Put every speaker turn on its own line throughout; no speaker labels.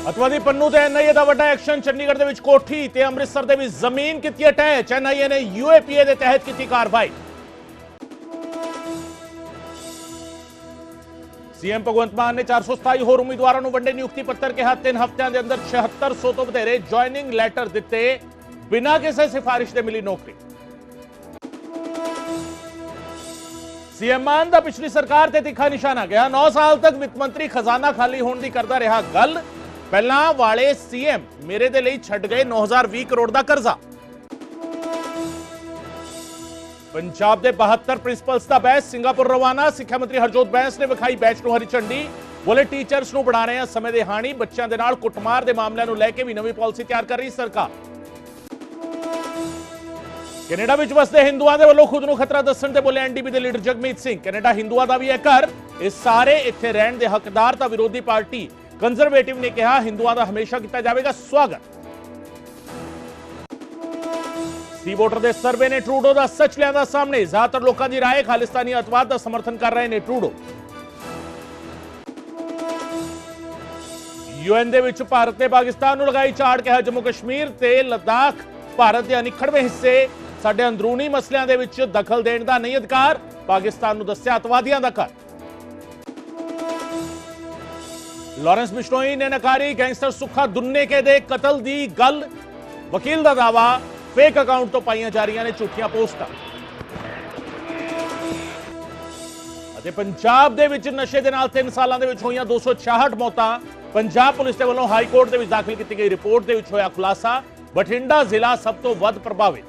ਅਤਵਾਦੀ ਪੰਨੂ ਤੇ ਐਨਆਈਏ ਦਾ ਵੱਡਾ ਐਕਸ਼ਨ। ਚੰਡੀਗੜ੍ਹ ਦੇ ਵਿੱਚ ਕੋਠੀ ਤੇ ਅੰਮ੍ਰਿਤਸਰ ਦੇ ਵਿੱਚ ਜ਼ਮੀਨ ਕੀਤੀ ਅਟੈਚ। ਐਨਆਈਏ ਨੇ ਯੂਏਪੀਏ ਦੇ ਤਹਿਤ ਕੀਤੀ ਕਾਰਵਾਈ। सीएम भगवंत मान ने 427 होर उम्मीदवारों को वंडे नियुक्ति पत्र कहा। 3 हफ्तों के अंदर 7600 तो वधेरे ज्वाइनिंग लैटर दिते। बिना किसी सिफारिश के मिली नौकरी। सीएम मान दा पिछली सरकार ते तिखा निशाना गया। 9 साल तक वित्त मंत्री खजाना खाली होने की करता रहा गल। पहला वाले सीएम मेरे दे लई छड़ गए 9020 करोड़ का कर्जा। पंजाब के 72 प्रिंसिपल्स का बैच सिंगापुर रवाना। सिक्ख्या मंत्री हरजोत बैंस ने विखाई बैच को हरी झंडी। बोले टीचर्स को बना रहे हैं समय दे हानी। बच्चों के नाल कुटमार के मामलों को लेकर भी नवी पॉलिसी तैयार कर रही सरकार। कैनेडा में वसते हिंदुओं के वालों खुद को खतरा दसन ते बोले एनडीपी के लीडर जगमीत सिंह। कैनेडा हिंदुओं का भी है घर। इस सारे इत्थे रहने के हकदार तो विरोधी पार्टी कंजरवेटिव ने कहा हिंदुओं का हमेशा किया जाएगा स्वागत। सी वोटर के सर्वे ने ट्रूडो का सच लिया सामने। ज्यादातर लोगों की राय खालिस्तानी अतवाद का समर्थन कर रहे हैं ट्रूडो। यूएन दे विच भारत ने पाकिस्तान को लगाई झाड़। कहा जम्मू कश्मीर ते लद्दाख भारत के अनिखड़वे हिस्से। साडे अंदरूनी मसलियां दे विच दखल देने का नहीं अधिकार। पाकिस्तान को दस्सिया अतवादियों का घर। लॉरेंस बिश्नोई ने नकारी गैंगस्टर सुखा दुन्ने के दे कतल दी गल। वकील का दावा फेक अकाउंट तो पाई जा रही ने झूठियां पोस्टां। पंजाब दे विच नशे दे नाल 3 सालां दे विच होईयां 266 मौतां। पंजाब पुलिस के वालों हाई कोर्ट दे विच दाखिल की गई रिपोर्ट दे विच होया खुलासा। बठिंडा जिला सब तो वध प्रभावित।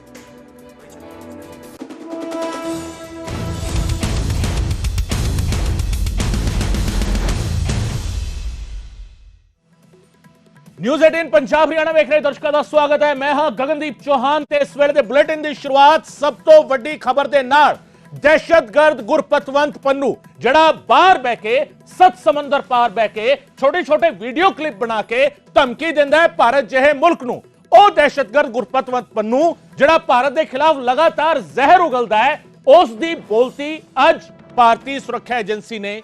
न्यूज़ 18 पंजाब हरियाणा वेख रहे दर्शकों का स्वागत है। मैं हां गगनदीप चौहान ते इस वेले दे बुलेटिन की शुरुआत सब तो वड्डी खबर दे नाल। दहशतगर्द गुरपतवंत पन्नू जड़ा बाहर बह के सत समंदर पार बह के छोटे छोटे वीडियो क्लिप बना के धमकी दिंदा है भारत जहे मुल्क नूं। ओ दहशतगर्द गुरपतवंत पन्नू जड़ा भारत के खिलाफ लगातार जहर उगलदा है। उस दी बोलती अज भारतीय सुरक्षा एजेंसी ने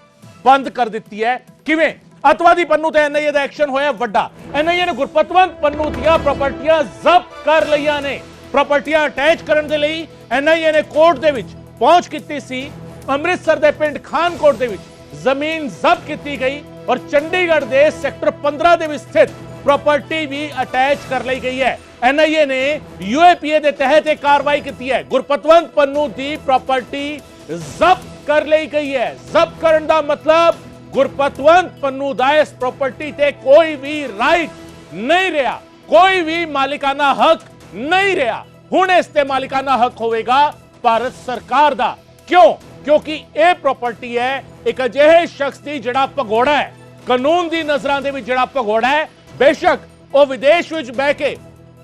बंद कर दी है। किवें? अतवादी पन्नू ते एनआईए दा एक्शन होया वड्डा। एनआईए ने गुरपतवंत पन्नू दियां प्रॉपर्टियां जब्त कर लईयां ने। प्रॉपर्टियां अटैच करने दे लई एनआईए ने कोर्ट दे विच पहुंच कीती सी। अमृतसर दे पिंड खानकोट दे विच जमीन जब्त की गई और चंडीगढ़ दे सेक्टर 15 दे विच स्थित प्रॉपर्टी भी अटैच कर ली गई है। एनआईए ने यूएपीए दे तहत एक कार्रवाई की है। गुरपतवंत पन्नू दी प्रॉपर्टी जब्त कर ली गई है। जब्त करने दा मतलब गुरपतवंत पन्नू दा इस प्रॉपर्टी ते कोई भी राइट नहीं रहा, कोई भी मालिकाना हक नहीं रहा। हुण इस ते मालिकाना हक होवेगा भारत सरकार दा। क्यों? क्योंकि यह प्रॉपर्टी है एक अजिहे शख्स की जिहड़ा भगोड़ा है, कानून की नजरां दे विच जिहड़ा भगोड़ा है। बेशक वह विदेश विच बह के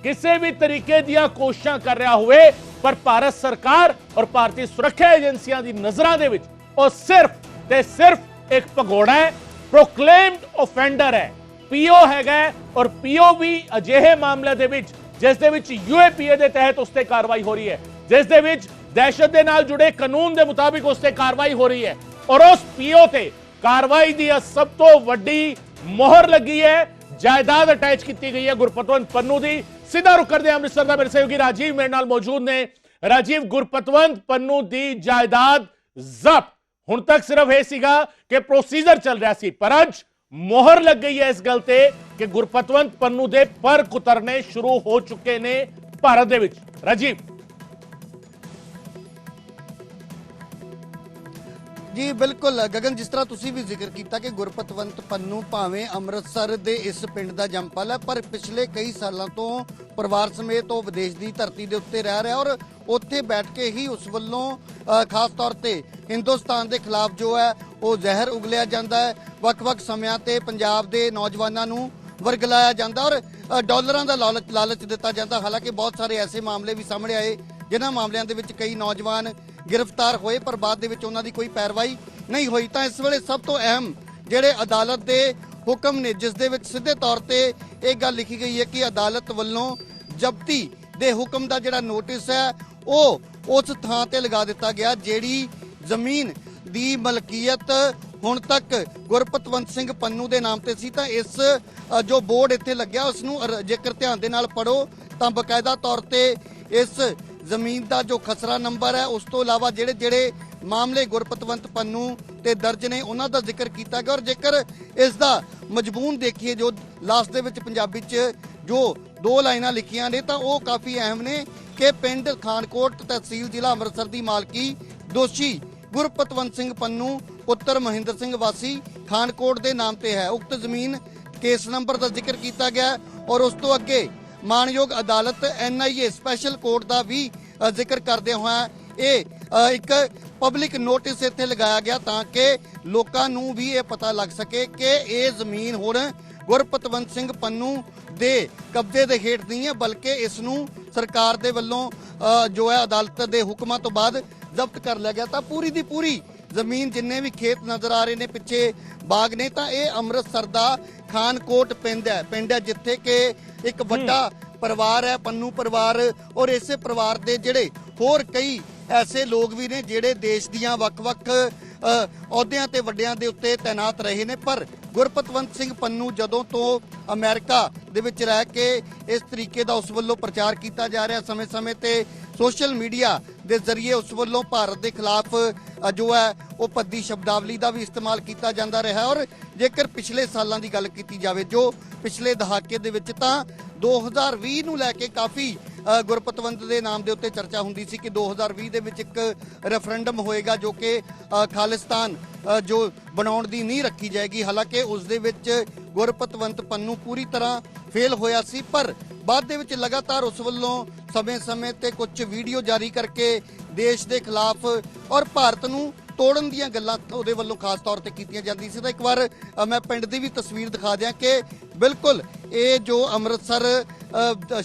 किसी भी तरीके दियां कोशिशां कर रहा हुए, पर भारत सरकार और भारतीय सुरक्षा एजेंसियां दी नजरां दे विच वह सिर्फ ते सिर्फ एक भगोड़ा है, प्रोक्लेम्ड ऑफेंडर है, पीओ है। और पीओ भी अजिहे मामले दे विच जिस दे विच यूएपीए दे तहत उस ते कार्रवाई हो रही है, जिस दे विच दहशत दे नाल जुड़े कानून दे मुताबिक उस ते कार्रवाई हो रही है। और उस पीओ ते कार्रवाई दी सब तो वड्डी मोहर लगी है। जायदाद अटैच की गई है गुरपतवंत पन्नू दी। सीधा रुक कर दे अमृतसर का मेरे सहयोगी राजीव मेरे नाल मौजूद ने। राजीव, गुरपतवंत पन्नू दी जायदाद जब्त हुण तक सिर्फ यह सीगा कि प्रोसीजर चल रहा सी, पर अज मोहर लग गई है इस गल ते कि गुरपतवंत पन्नू दे पर कुतरने शुरू हो चुके ने भारत दे विच। राजीव
जी बिल्कुल गगन, जिस तरह तुसी भी जिक्र किया कि गुरपतवंत पन्नू भावें अमृतसर दे इस पिंड दा जंपल है, पर पिछले कई सालों तो परिवार समेत वो विदेश की धरती के उत्ते रह रहा और उत्थे बैठ के ही उस वल्लों खास तौर पे हिंदुस्तान के खिलाफ जो है वो जहर उगलिया जाता है। वक्-वक् समयां ते पंजाब के नौजवानों नूं वरगलाया जाता और डॉलरां दा लालच दिता जाता। हालांकि बहुत सारे ऐसे मामले भी सामने आए जिन्हां मामलों के विच कई नौजवान गिरफ्तार होए, पर बाद दे विच उन्हां दी कोई पैरवाई नहीं हुई। तो इस वेले सब तो अहम जिहड़े अदालत के हुक्म ने, जिस दे विच सीधे तौर पर एक गल लिखी गई है कि अदालत वल्लों जब्ती दे हुक्म का जिहड़ा नोटिस है वो उस थां ते लगा दिता गया जिहड़ी जमीन दी मलकीयत ਹੁਣ ਤੱਕ ਗੁਰਪਤਵੰਤ ਸਿੰਘ ਪੰਨੂ ਦੇ ਨਾਮ ਤੇ ਸੀ ਤਾਂ ਇਸ ਜੋ ਬੋਰਡ ਇੱਥੇ ਲੱਗਿਆ ਉਸ ਨੂੰ ਜੇਕਰ ਧਿਆਨ ਦੇ ਨਾਲ ਪੜੋ ਤਾਂ ਬਕਾਇਦਾ ਤੌਰ ਤੇ ਇਸ ਜ਼ਮੀਨ ਦਾ ਜੋ ਖਸਰਾ ਨੰਬਰ ਹੈ ਉਸ ਤੋਂ ਇਲਾਵਾ ਜਿਹੜੇ ਮਾਮਲੇ ਗੁਰਪਤਵੰਤ ਪੰਨੂ ਤੇ ਦਰਜ ਨੇ ਉਹਨਾਂ ਦਾ ਜ਼ਿਕਰ ਕੀਤਾ ਗਿਆ। ਔਰ ਜੇਕਰ ਇਸ ਦਾ ਮਜ਼ਮੂਨ ਦੇਖੀਏ ਜੋ ਲਾਸਟ ਦੇ ਵਿੱਚ ਪੰਜਾਬੀ 'ਚ ਜੋ 2 ਲਾਈਨਾਂ ਲਿਖੀਆਂ ਨੇ ਤਾਂ ਉਹ ਕਾਫੀ ਅਹਿਮ ਨੇ ਕਿ ਪਿੰਡ ਖਾਨਕੋਟ ਤਹਿਸੀਲ ਜ਼ਿਲ੍ਹਾ ਅੰਮ੍ਰਿਤਸਰ ਦੀ ਮਾਲਕੀ ਦੋਸ਼ੀ ਗੁਰਪਤਵੰਤ ਸਿੰਘ ਪੰਨੂ ਪੁੱਤਰ ਮਹਿੰਦਰ ਸਿੰਘ ਵਾਸੀ ਖਾਨਕੋਟ ਦੇ ਨਾਮ ਤੇ ਹੈ। ਉਕਤ ਜ਼ਮੀਨ ਕੇਸ ਨੰਬਰ ਦਾ ਜ਼ਿਕਰ ਕੀਤਾ ਗਿਆ ਔਰ ਉਸ ਤੋਂ ਅੱਗੇ ਮਾਨਯੋਗ ਅਦਾਲਤ NIA ਸਪੈਸ਼ਲ ਕੋਰਟ ਦਾ ਵੀ ਜ਼ਿਕਰ ਕਰਦੇ ਹੋਇਆ ਇਹ ਇੱਕ ਪਬਲਿਕ ਨੋਟਿਸ ਇੱਥੇ ਲਗਾਇਆ ਗਿਆ ਤਾਂ ਕਿ ਲੋਕਾਂ ਨੂੰ ਵੀ ਇਹ ਪਤਾ ਲੱਗ ਸਕੇ ਕਿ ਇਹ ਜ਼ਮੀਨ ਹੁਣ ਗੁਰਪਤਵੰਤ ਸਿੰਘ ਪੰਨੂ ਦੇ ਕਬਜ਼ੇ ਦੇ ਹੇਠ ਨਹੀਂ ਹੈ ਬਲਕਿ ਇਸ ਨੂੰ ਸਰਕਾਰ ਦੇ ਵੱਲੋਂ ਜੋ ਹੈ ਅਦਾਲਤ ਦੇ ਹੁਕਮਾਂ ਤੋਂ ਬਾਅਦ ਜ਼ਬਤ ਕਰ ਲਿਆ ਗਿਆ। ਤਾਂ ਪੂਰੀ ਦੀ ਪੂਰੀ ਜ਼ਮੀਨ ਜਿੰਨੇ ਵੀ ਖੇਤ ਨਜ਼ਰ ਆ ਰਹੇ ਨੇ ਪਿੱਛੇ ਬਾਗ ਨੇ ਤਾਂ ਇਹ ਅੰਮ੍ਰਿਤਸਰ ਦਾ ਖਾਨਕੋਟ ਪਿੰਡ ਹੈ ਜਿੱਥੇ ਕਿ ਇੱਕ ਵੱਡਾ ਪਰਿਵਾਰ ਹੈ ਪੰਨੂ ਪਰਿਵਾਰ ਔਰ ਇਸੇ ਪਰਿਵਾਰ ਦੇ ਜਿਹੜੇ ਹੋਰ ਕਈ ਐਸੇ ਲੋਕ ਵੀ ਨੇ ਜਿਹੜੇ ਦੇਸ਼ ਦੀਆਂ ਵੱਖ-ਵੱਖ ਅਹੁਦਿਆਂ ਤੇ ਵੱਡਿਆਂ ਦੇ ਉੱਤੇ ਤਾਇਨਾਤ ਰਹੇ ਨੇ। ਪਰ ਗੁਰਪਤਵੰਤ ਸਿੰਘ ਪੰਨੂ ਜਦੋਂ ਤੋਂ ਅਮਰੀਕਾ ਦੇ ਵਿੱਚ ਰਹਿ ਕੇ ਇਸ ਤਰੀਕੇ ਦਾ ਉਸ ਵੱਲੋਂ ਪ੍ਰਚਾਰ ਕੀਤਾ ਜਾ ਰਿਹਾ ਸਮੇਂ-ਸਮੇਂ ਤੇ ਸੋਸ਼ਲ ਮੀਡੀਆ ਦੇ ਜ਼ਰੀਏ ਉਸ ਵੱਲੋਂ ਭਾਰਤ ਦੇ ਖਿਲਾਫ ਜੋ ਹੈ ਉਹ ਭੱਦੀ ਸ਼ਬਦਾਵਲੀ ਦਾ ਵੀ ਇਸਤੇਮਾਲ ਕੀਤਾ ਜਾਂਦਾ ਰਿਹਾ। ਔਰ ਜੇਕਰ ਪਿਛਲੇ ਸਾਲਾਂ ਦੀ ਗੱਲ ਕੀਤੀ ਜਾਵੇ ਜੋ ਪਿਛਲੇ ਦਹਾਕੇ ਦੇ ਵਿੱਚ ਤਾਂ 2020 ਨੂੰ ਲੈ ਕੇ ਕਾਫੀ ਗੁਰਪਤਵੰਤ ਦੇ ਨਾਮ ਦੇ ਉੱਤੇ ਚਰਚਾ ਹੁੰਦੀ ਸੀ ਕਿ 2020 ਦੇ ਵਿੱਚ ਇੱਕ ਰੈਫਰੈਂਡਮ ਹੋਏਗਾ ਜੋ ਕਿ ਖਾਲਿਸਤਾਨ ਜੋ ਬਣਾਉਣ ਦੀ ਨੀਂਹ ਰੱਖੀ ਜਾਏਗੀ। ਹਾਲਾਂਕਿ ਉਸ ਦੇ ਵਿੱਚ ਗੁਰਪਤਵੰਤ ਪੰਨੂ ਪੂਰੀ ਤਰ੍ਹਾਂ ਫੇਲ ਹੋਇਆ ਸੀ ਪਰ ਬਾਅਦ ਦੇ ਵਿੱਚ ਲਗਾਤਾਰ ਉਸ ਵੱਲੋਂ ਸਮੇਂ-ਸਮੇਂ ਤੇ ਕੁਝ ਵੀਡੀਓ ਜਾਰੀ ਕਰਕੇ ਦੇਸ਼ ਦੇ ਖਿਲਾਫ ਔਰ ਭਾਰਤ ਨੂੰ ਤੋੜਨ ਦੀਆਂ ਗੱਲਾਂ ਉਹਦੇ ਵੱਲੋਂ ਖਾਸ ਤੌਰ ਤੇ ਕੀਤੀਆਂ ਜਾਂਦੀ ਸੀ। ਤਾਂ ਇੱਕ ਵਾਰ ਮੈਂ ਪਿੰਡ ਦੀ ਵੀ ਤਸਵੀਰ ਦਿਖਾ ਦਿਆਂ ਕਿ ਬਿਲਕੁਲ ਇਹ ਜੋ ਅੰਮ੍ਰਿਤਸਰ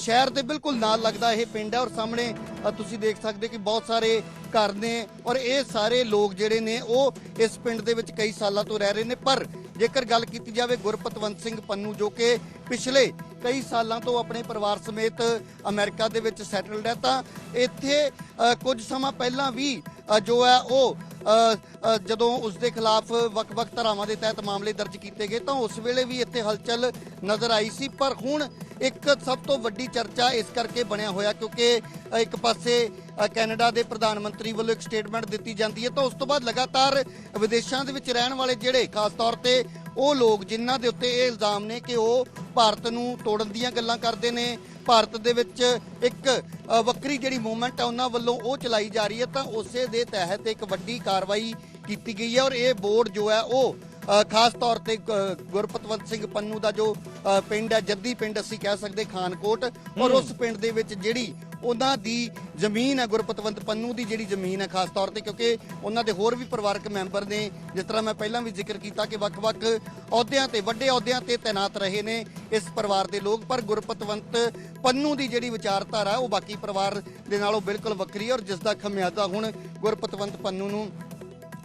ਸ਼ਹਿਰ ਦੇ ਬਿਲਕੁਲ ਨਾਲ ਲੱਗਦਾ ਇਹ ਪਿੰਡ ਹੈ ਔਰ ਸਾਹਮਣੇ ਤੁਸੀਂ ਦੇਖ ਸਕਦੇ ਕਿ ਬਹੁਤ ਸਾਰੇ ਘਰ ਨੇ ਔਰ ਇਹ ਸਾਰੇ ਲੋਕ ਜਿਹੜੇ ਨੇ ਉਹ ਇਸ ਪਿੰਡ ਦੇ ਵਿੱਚ ਕਈ ਸਾਲਾਂ ਤੋਂ ਰਹਿ ਰਹੇ ਨੇ। ਪਰ ਜੇਕਰ ਗੱਲ ਕੀਤੀ ਜਾਵੇ ਗੁਰਪਤਵੰਤ ਸਿੰਘ ਪੰਨੂ ਜੋ ਕਿ ਪਿਛਲੇ ਕਈ ਸਾਲਾਂ ਤੋਂ ਆਪਣੇ ਪਰਿਵਾਰ ਸਮੇਤ ਅਮਰੀਕਾ ਦੇ ਵਿੱਚ ਸੈਟਲਡ ਹੈ ਤਾਂ ਇੱਥੇ ਕੁਝ ਸਮਾਂ ਪਹਿਲਾਂ ਵੀ ਜੋ ਹੈ ਉਹ ਜਦੋਂ ਉਸ ਦੇ ਖਿਲਾਫ ਵੱਖ-ਵੱਖ ਧਾਰਾਵਾਂ ਦੇ ਤਹਿਤ ਮਾਮਲੇ ਦਰਜ ਕੀਤੇ ਗਏ ਤਾਂ ਉਸ ਵੇਲੇ ਵੀ ਇੱਥੇ ਹਲਚਲ ਨਜ਼ਰ ਆਈ ਸੀ। ਪਰ ਹੁਣ ਇੱਕ ਸਭ ਤੋਂ ਵੱਡੀ ਚਰਚਾ ਇਸ ਕਰਕੇ ਬਣਿਆ ਹੋਇਆ ਕਿਉਂਕਿ ਇੱਕ ਪਾਸੇ ਕੈਨੇਡਾ ਦੇ ਪ੍ਰਧਾਨ ਮੰਤਰੀ ਵੱਲੋਂ ਇੱਕ ਸਟੇਟਮੈਂਟ ਦਿੱਤੀ ਜਾਂਦੀ ਹੈ ਤਾਂ ਉਸ ਤੋਂ ਬਾਅਦ ਲਗਾਤਾਰ ਵਿਦੇਸ਼ਾਂ ਦੇ ਵਿੱਚ ਰਹਿਣ ਵਾਲੇ ਜਿਹੜੇ ਖਾਸ ਤੌਰ ਤੇ ਉਹ ਲੋਕ ਜਿਨ੍ਹਾਂ ਦੇ ਉੱਤੇ ਇਹ ਇਲਜ਼ਾਮ ਨੇ ਕਿ ਉਹ ਭਾਰਤ ਨੂੰ ਤੋੜਨ ਦੀਆਂ ਗੱਲਾਂ ਕਰਦੇ ਨੇ ਭਾਰਤ ਦੇ ਵਿੱਚ ਇੱਕ ਵੱਖਰੀ ਜਿਹੜੀ ਮੂਵਮੈਂਟ ਹੈ ਉਹਨਾਂ ਵੱਲੋਂ ਉਹ ਚਲਾਈ ਜਾ ਰਹੀ ਹੈ ਤਾਂ ਉਸੇ ਦੇ ਤਹਿਤ ਇੱਕ ਵੱਡੀ ਕਾਰਵਾਈ ਕੀਤੀ ਗਈ ਹੈ ਔਰ ਇਹ ਬੋਰਡ ਜੋ ਹੈ ਉਹ ਖਾਸ ਤੌਰ ਤੇ ਗੁਰਪਤਵੰਤ ਸਿੰਘ ਪੰਨੂ ਦਾ ਜੋ ਪਿੰਡ ਹੈ ਜੱਦੀ ਪਿੰਡ ਅਸੀਂ ਕਹਿ ਸਕਦੇ ਖਾਨਕੋਟ ਔਰ ਉਸ ਪਿੰਡ ਦੇ ਵਿੱਚ ਜਿਹੜੀ ਉਹਨਾਂ ਦੀ ਜ਼ਮੀਨ ਹੈ ਗੁਰਪਤਵੰਤ ਪੰਨੂ ਦੀ ਜਿਹੜੀ ਜ਼ਮੀਨ ਹੈ ਖਾਸ ਤੌਰ ਤੇ ਕਿਉਂਕਿ ਉਹਨਾਂ ਦੇ ਹੋਰ ਵੀ ਪਰਿਵਾਰਕ ਮੈਂਬਰ ਨੇ ਜਿਸ ਤਰ੍ਹਾਂ ਮੈਂ ਪਹਿਲਾਂ ਵੀ ਜ਼ਿਕਰ ਕੀਤਾ ਕਿ ਵੱਖ-ਵੱਖ ਅਹੁਦਿਆਂ ਤੇ ਵੱਡੇ ਅਹੁਦਿਆਂ ਤੇ ਤਾਇਨਾਤ ਰਹੇ ਨੇ ਇਸ ਪਰਿਵਾਰ ਦੇ ਲੋਕ ਪਰ ਗੁਰਪਤਵੰਤ ਪੰਨੂ ਦੀ ਜਿਹੜੀ ਵਿਚਾਰਧਾਰਾ ਉਹ ਬਾਕੀ ਪਰਿਵਾਰ ਦੇ ਨਾਲੋਂ ਬਿਲਕੁਲ ਵੱਖਰੀ ਹੈ ਔਰ ਜਿਸ ਦਾ ਖਮਿਆਜ਼ਾ ਹੁਣ ਗੁਰਪਤਵੰਤ ਪੰਨੂ ਨੂੰ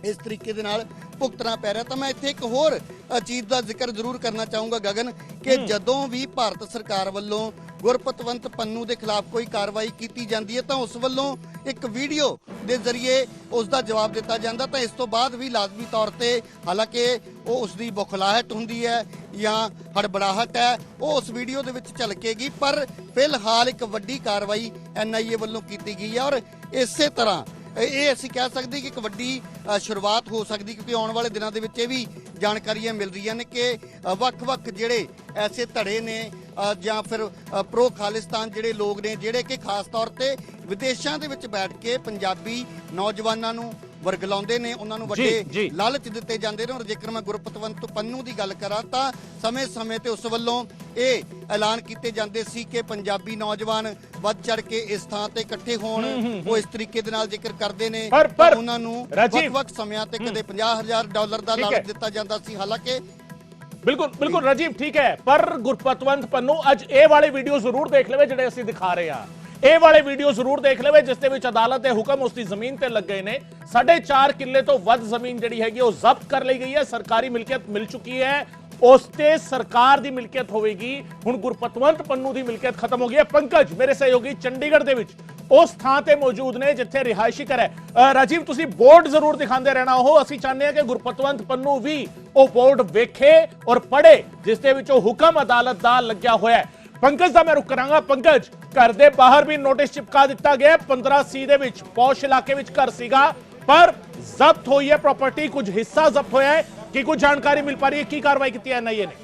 ਇਸ ਤਰੀਕੇ ਦੇ ਨਾਲ ਭੁਗਤਣਾ ਪੈ ਰਿਹਾ। ਤਾਂ ਮੈਂ ਇੱਥੇ ਇੱਕ ਹੋਰ ਚੀਜ਼ ਦਾ ਜ਼ਿਕਰ ਜ਼ਰੂਰ ਕਰਨਾ ਚਾਹੂੰਗਾ ਗਗਨ ਕਿ ਜਦੋਂ ਵੀ ਭਾਰਤ ਸਰਕਾਰ ਵੱਲੋਂ ਗੁਰਪਤਵੰਤ ਪੰਨੂ ਦੇ ਖਿਲਾਫ ਕੋਈ ਕਾਰਵਾਈ ਕੀਤੀ ਜਾਂਦੀ ਹੈ ਤਾਂ ਉਸ ਵੱਲੋਂ ਇੱਕ ਵੀਡੀਓ ਦੇ ਜ਼ਰੀਏ ਉਸ ਦਾ ਜਵਾਬ ਦਿੱਤਾ ਜਾਂਦਾ ਤਾਂ ਇਸ ਤੋਂ ਬਾਅਦ ਵੀ ਲਾਜ਼ਮੀ ਤੌਰ ਤੇ ਹਾਲਾਂਕਿ ਉਹ ਉਸ ਦੀ ਬੁਖਲਾਹਟ ਹੁੰਦੀ ਹੈ ਜਾਂ ਹੜਬੜਾਹਟ ਹੈ ਉਹ ਉਸ ਵੀਡੀਓ ਦੇ ਵਿੱਚ ਝਲਕੇਗੀ ਪਰ ਫਿਲਹਾਲ ਇੱਕ ਵੱਡੀ ਕਾਰਵਾਈ NIA ਵੱਲੋਂ ਕੀਤੀ ਗਈ ਹੈ ਔਰ ਇਸੇ ਤਰ੍ਹਾਂ ਇਹ ਅਸੀਂ ਕਹਿ ਸਕਦੇ ਕਿ ਇੱਕ ਵੱਡੀ ਸ਼ੁਰੂਆਤ ਹੋ ਸਕਦੀ ਕਿਉਂਕਿ ਆਉਣ ਵਾਲੇ ਦਿਨਾਂ ਦੇ ਵਿੱਚ ਇਹ ਵੀ ਜਾਣਕਾਰੀਆਂ ਮਿਲ ਰਹੀਆਂ ਨੇ ਕਿ ਵੱਖ-ਵੱਖ ਜਿਹੜੇ ਐਸੇ ਧੜੇ ਨੇ ਜਾਂ ਫਿਰ ਪ੍ਰੋ ਖਾਲਿਸਤਾਨ ਜਿਹੜੇ ਲੋਕ ਨੇ ਜਿਹੜੇ ਕਿ ਖਾਸ ਤੌਰ ਤੇ ਵਿਦੇਸ਼ਾਂ ਦੇ ਵਿੱਚ ਬੈਠ ਕੇ ਪੰਜਾਬੀ ਨੌਜਵਾਨਾਂ ਨੂੰ ਵਰਗਲਾਉਂਦੇ ਨੇ ਉਹਨਾਂ ਨੂੰ ਵੱਡੇ ਲਾਲਚ ਦਿੱਤੇ ਜਾਂਦੇ ਨੇ ਔਰ ਜੇਕਰ ਮੈਂ ਗੁਰਪਤਵੰਤ ਪੰਨੂ ਦੀ ਗੱਲ ਕਰਾਂ ਤਾਂ ਸਮੇਂ-ਸਮੇਂ ਤੇ ਉਸ ਵੱਲੋਂ ਇਹ ਐਲਾਨ ਕੀਤੇ ਜਾਂਦੇ ਸੀ ਕਿ ਪੰਜਾਬੀ ਨੌਜਵਾਨ ਵੱਧ ਚੜ ਕੇ ਇਸ ਥਾਂ ਤੇ ਇਕੱਠੇ ਹੋਣ ਉਹ ਇਸ ਤਰੀਕੇ ਦੇ ਨਾਲ ਜ਼ਿਕਰ ਕਰਦੇ ਨੇ
ਪਰ
ਉਹਨਾਂ ਨੂੰ ਵੱਖ-ਵੱਖ ਸਮਿਆਂ ਤੇ ਕਦੇ $50,000 ਦਾ ਲਾਲਚ ਦਿੱਤਾ ਜਾਂਦਾ ਸੀ। ਹਾਲਾਂਕਿ
ਬਿਲਕੁਲ ਰਾਜੀਵ ਠੀਕ ਹੈ ਪਰ ਗੁਰਪਤਵੰਤ ਪੰਨੂ ਅੱਜ ਇਹ ਵਾਲੇ ਵੀਡੀਓ ਜ਼ਰੂਰ ਦੇਖ ਲਵੇ ਜਿਹੜੇ ਅਸੀਂ ਦਿਖਾ ਰਹੇ ਹਾਂ ਇਹ ਵਾਲੇ ਵੀਡੀਓ ਜ਼ਰੂਰ ਦੇਖ ਲਵੇ ਜਿਸ ਦੇ ਵਿੱਚ ਅਦਾਲਤ ਦੇ ਹੁਕਮ ਉਸ ਦੀ ਜ਼ਮੀਨ ਤੇ ਲੱਗ ਗਏ ਨੇ 4.5 ਕਿੱਲੇ ਤੋਂ ਵੱਧ ਜ਼ਮੀਨ ਜਿਹੜੀ ਹੈਗੀ ਉਹ ਜ਼ਬਤ ਕਰ ਲਈ ਗਈ ਹੈ ਸਰਕਾਰੀ ਮਿਲਕੀਅਤ ਮਿਲ ਚੁੱਕੀ ਹੈ ਉਸ ਤੇ ਸਰਕਾਰ ਦੀ ਮਿਲਕੀਅਤ ਹੋਵੇਗੀ। ਹੁਣ ਗੁਰਪਤਵੰਤ ਪੰਨੂ ਦੀ ਮਿਲਕੀਅਤ ਖਤਮ ਹੋ ਗਈ ਹੈ। ਪੰਕਜ ਮੇਰੇ ਸਹਿਯੋਗੀ ਚੰਡੀਗੜ੍ਹ ਦੇ ਵਿੱਚ ਉਸ ਥਾਂ ਤੇ ਮੌਜੂਦ ਨੇ ਜਿੱਥੇ ਰਿਹਾਇਸ਼ੀ ਘਰ ਹੈ। ਰਾਜੀਵ ਤੁਸੀਂ ਬੋਰਡ ਜ਼ਰੂਰ ਦਿਖਾਉਂਦੇ ਰਹਿਣਾ। ਉਹ ਅਸੀਂ ਚਾਹੁੰਦੇ ਹਾਂ ਕਿ ਗੁਰਪਤਵੰਤ ਪੰਨੂ ਵੀ ਉਹ ਬੋਰਡ ਵੇਖੇ ਔਰ ਪੜ੍ਹੇ ਜਿਸ ਦੇ ਵਿੱਚ ਉਹ ਹੁਕਮ ਅਦਾਲਤ ਦਾ ਲੱਗਿਆ ਹੋਇਆ ਹੈ। ਪੰਕਜ ਦਾ ਮੈਂ ਰੁਕ ਕਰਾਂਗਾ। ਪੰਕਜ, ਘਰ ਦੇ ਬਾਹਰ ਵੀ ਨੋਟਿਸ ਚਿਪਕਾ ਦਿੱਤਾ ਗਿਆ 15C ਦੇ ਵਿੱਚ, ਪੌਸ਼ ਇਲਾਕੇ ਵਿੱਚ ਘਰ ਸੀਗਾ, ਪਰ ਜ਼ਬਤ ਹੋਈ ਹੈ ਪ੍ਰਾਪਰਟੀ, ਕੁਝ ਹਿੱਸਾ ਜ਼ਬਤ ਹੋਇਆ ਹੈ। ਕੀ ਕੁਝ ਜਾਣਕਾਰੀ ਮਿਲ ਪਾ ਰਹੀ ਹੈ? ਕੀ ਕਾਰਵਾਈ ਕੀਤੀ ਹੈ NIA ਨੇ?